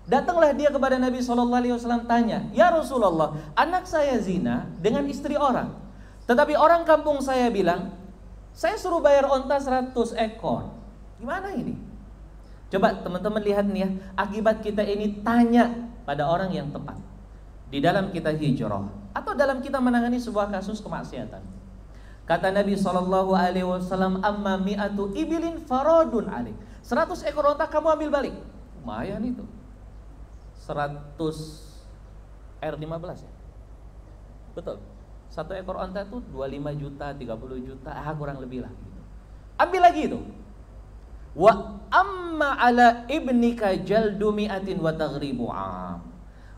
Speaker 1: Datanglah dia kepada Nabi SAW tanya, "Ya Rasulullah, anak saya zina dengan istri orang. Tetapi orang kampung saya bilang, saya suruh bayar onta 100 ekor. Gimana ini?" Coba teman-teman lihat nih ya, akibat kita ini tanya pada orang yang tepat di dalam kita hijrah atau dalam kita menangani sebuah kasus kemaksiatan. Kata Nabi SAW, "Amma mi'atu ibilin faradun alaik." 100 ekor onta kamu ambil balik. Lumayan itu. 100 R15 ya. Betul. Satu ekor onta itu 25 juta, 30 juta, kurang lebih lah gitu. Ambil lagi itu. Wa amma ala ibnika jaldu mi'atin wa taghribu 'am.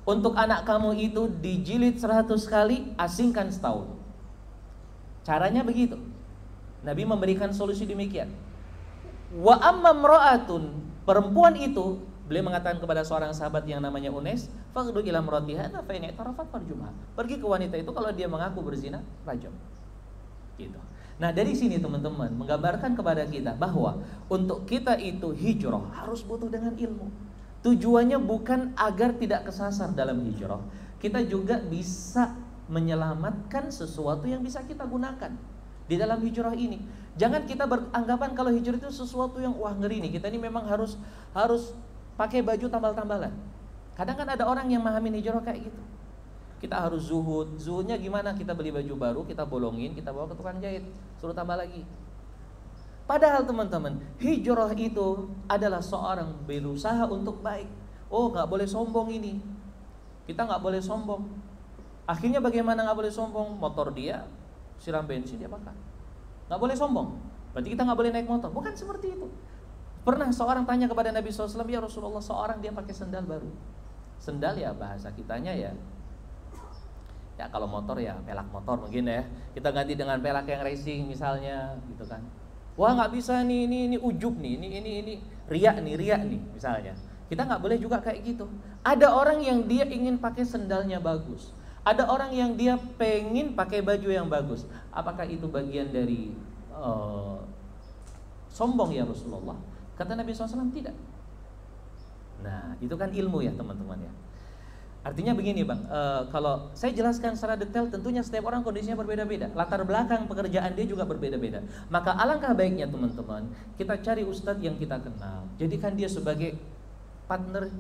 Speaker 1: Untuk anak kamu itu dijilid 100 kali, asingkan setahun. Caranya begitu. Nabi memberikan solusi demikian. Wa amma imra'atun, perempuan itu, beliau mengatakan kepada seorang sahabat yang namanya Unes, "Faqdu ila imratiha fa in i'tarafat farjumha." Pergi ke wanita itu, kalau dia mengaku berzina, rajam. Gitu. Nah, dari sini teman-teman menggambarkan kepada kita bahwa untuk kita itu hijrah harus butuh dengan ilmu. Tujuannya bukan agar tidak kesasar dalam hijrah. Kita juga bisa menyelamatkan sesuatu yang bisa kita gunakan di dalam hijrah ini. Jangan kita beranggapan kalau hijrah itu sesuatu yang wah ngeri nih. Kita ini memang harus pakai baju tambal-tambalan. Kadang kan ada orang yang memahami hijrah kayak gitu. Kita harus zuhud. Zuhudnya gimana? Kita beli baju baru, kita bolongin, kita bawa ke tukang jahit, suruh tambah lagi. Padahal teman-teman, hijrah itu adalah seorang berusaha untuk baik. Oh, nggak boleh sombong ini. Kita nggak boleh sombong. Akhirnya bagaimana nggak boleh sombong? Motor dia siram bensin, dia bakar. Nggak boleh sombong. Berarti kita nggak boleh naik motor. Bukan seperti itu. Pernah seorang tanya kepada Nabi SAW, "Ya Rasulullah, seorang dia pakai sendal baru." Sendal ya bahasa kitanya ya kalau motor ya pelak motor mungkin ya. Kita ganti dengan pelak yang racing misalnya gitu kan. Wah, nggak bisa nih, ini ujub nih, ini riak nih misalnya. Kita nggak boleh juga kayak gitu. Ada orang yang dia ingin pakai sendalnya bagus. Ada orang yang dia pengen pakai baju yang bagus. Apakah itu bagian dari sombong ya Rasulullah? Kata Nabi SAW, tidak. Nah, itu kan ilmu ya teman-teman ya. Artinya begini bang, kalau saya jelaskan secara detail, tentunya setiap orang kondisinya berbeda-beda, latar belakang pekerjaan dia juga berbeda-beda. Maka alangkah baiknya teman-teman, kita cari ustadz yang kita kenal, jadikan dia sebagai partner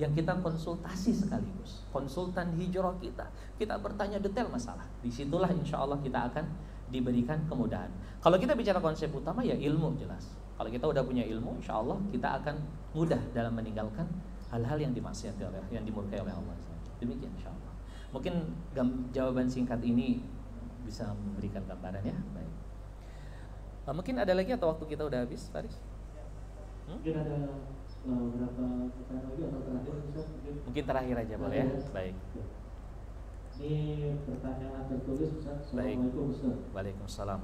Speaker 1: yang kita konsultasi sekaligus, konsultan hijrah kita. Kita bertanya detail masalah. Disitulah insya Allah kita akan diberikan kemudahan. Kalau kita bicara konsep utama ya ilmu jelas. Kalau kita udah punya ilmu, insya Allah kita akan mudah dalam meninggalkan hal-hal yang dimaksiati oleh, yang dimurkai oleh Allah. Demikian insya Allah. Mungkin jawaban singkat ini bisa memberikan gambaran ya. Baik. Mungkin ada lagi atau waktu kita udah habis, Faris?
Speaker 2: Mungkin ada berapa pertanyaan lagi atau terakhir Ustaz?
Speaker 1: Mungkin terakhir aja boleh ya. Baik.
Speaker 2: Ini pertanyaan tertulis Ustaz. Assalamualaikum Ustaz.
Speaker 1: Waalaikumsalam.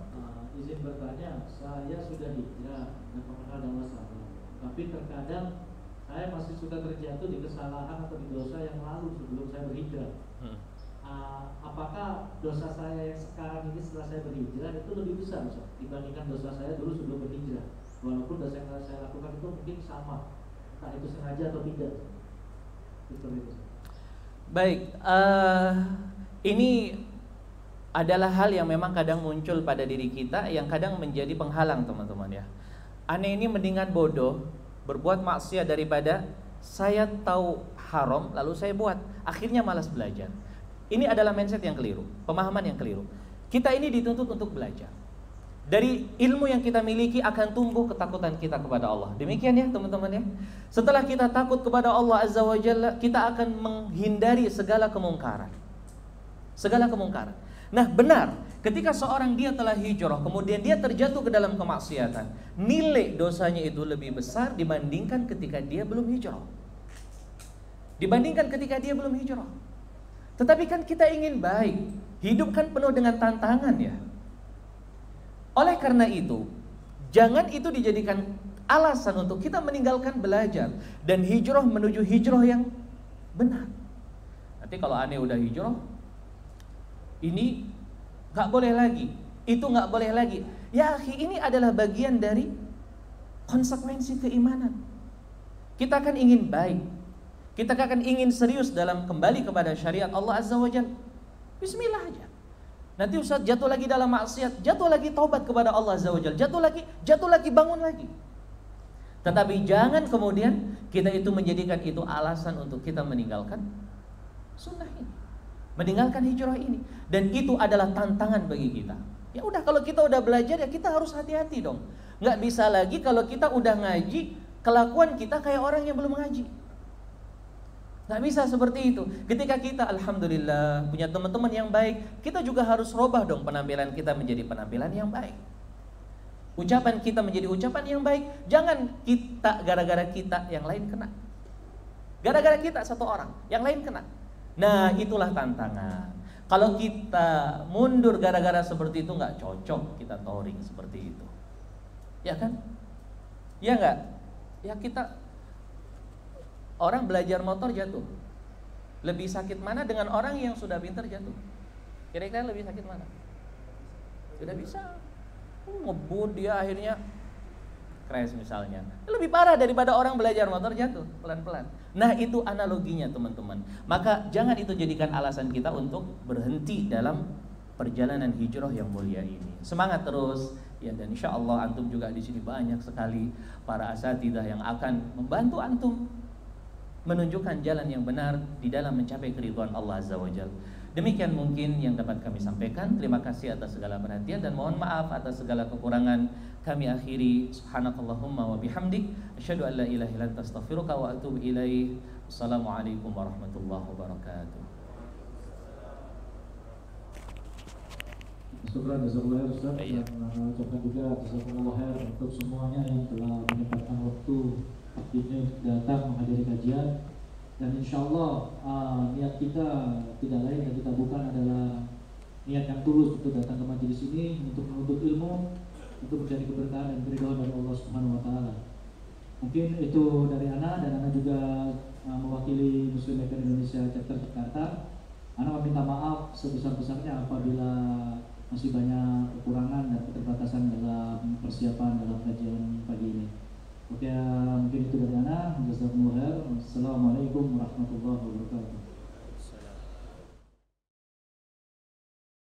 Speaker 2: Izin bertanya, saya sudah hijrah dan mengenal dakwah salam, tapi terkadang saya masih suka terjatuh di kesalahan atau di dosa yang lalu sebelum saya berhijrah. Apakah dosa saya yang sekarang ini setelah saya berhijrah itu lebih besar Ustaz, dibandingkan dosa saya dulu sebelum berhijrah? Walaupun dosa yang saya lakukan itu mungkin sama, entah itu sengaja atau tidak. Seperti itu.
Speaker 1: Baik, ini adalah hal yang memang kadang muncul pada diri kita, yang kadang menjadi penghalang teman-teman ya. Aneh ini mendingan bodoh berbuat maksiat daripada saya tahu haram lalu saya buat, akhirnya malas belajar. Ini adalah mindset yang keliru, pemahaman yang keliru. Kita ini dituntut untuk belajar. Dari ilmu yang kita miliki akan tumbuh ketakutan kita kepada Allah. Demikian ya teman-teman ya. Setelah kita takut kepada Allah Azza wa Jalla, kita akan menghindari segala kemungkaran. Segala kemungkaran. Nah benar, ketika seorang dia telah hijrah, kemudian dia terjatuh ke dalam kemaksiatan, nilai dosanya itu lebih besar dibandingkan ketika dia belum hijrah. Dibandingkan ketika dia belum hijrah. Tetapi kan kita ingin baik, hidup kan penuh dengan tantangan ya. Oleh karena itu, jangan itu dijadikan alasan untuk kita meninggalkan belajar dan hijrah menuju hijrah yang benar. Nanti kalau aneh udah hijrah, ini gak boleh lagi, itu gak boleh lagi. Ya akhi, ini adalah bagian dari konsekuensi keimanan. Kita akan ingin baik, kita akan ingin serius dalam kembali kepada syariat Allah Azza wa Jalla. Bismillah aja. Nanti Ustaz jatuh lagi dalam maksiat, jatuh lagi taubat kepada Allah Azza wa Jalla, jatuh lagi, bangun lagi. Tetapi jangan kemudian kita itu menjadikan itu alasan untuk kita meninggalkan sunnah ini, meninggalkan hijrah ini. Dan itu adalah tantangan bagi kita. Ya udah, kalau kita udah belajar ya kita harus hati-hati dong. Nggak bisa lagi kalau kita udah ngaji, kelakuan kita kayak orang yang belum ngaji. Nggak bisa seperti itu. Ketika kita alhamdulillah punya teman-teman yang baik, kita juga harus robah dong penampilan kita menjadi penampilan yang baik. Ucapan kita menjadi ucapan yang baik. Jangan kita gara-gara kita yang lain kena. Gara-gara kita satu orang, yang lain kena. Nah itulah tantangan. Kalau kita mundur gara-gara seperti itu, nggak cocok kita touring seperti itu. Ya kan? Ya nggak? Ya kita, orang belajar motor jatuh, lebih sakit mana dengan orang yang sudah pintar jatuh? Kira-kira lebih sakit mana? Sudah bisa ngebut dia akhirnya crash misalnya, lebih parah daripada orang belajar motor jatuh pelan-pelan. Nah itu analoginya teman-teman. Maka jangan itu jadikan alasan kita untuk berhenti dalam perjalanan hijrah yang mulia ini. Semangat terus ya, dan insya Allah antum juga di sini banyak sekali para asatidzah yang akan membantu antum menunjukkan jalan yang benar di dalam mencapai keridhaan Allah Azza wa Jalla. Demikian mungkin yang dapat kami sampaikan. Terima kasih atas segala perhatian dan mohon maaf atas segala kekurangan. Kami akhiri subhanakallahumma wa bihamdik asyhadu an la ilaha illa anta astaghfiruka wa atubu ilaik. Assalamualaikum warahmatullahi wabarakatuh.
Speaker 2: Syukran jazakallahu khairan Ustaz, dan ucapkan juga jazakumullah khair untuk semuanya yang telah menyempatkan waktu ini datang menghadiri kajian. Dan insyaallah niat kita tidak lain yang kita bukan adalah niat yang tulus untuk datang ke majelis ini untuk menuntut ilmu, untuk mencari keberkahan dan keridhaan dari Allah Subhanahu wa taala. Mungkin itu dari Ana, dan Ana juga mewakili Muslim Maker Indonesia chapter Jakarta. Anak meminta maaf sebesar-besarnya apabila masih banyak kekurangan dan keterbatasan dalam persiapan dalam kajian pagi ini. Oke, mungkin itu dari Ana. Jazakumullah khair. Assalamualaikum warahmatullahi wabarakatuh.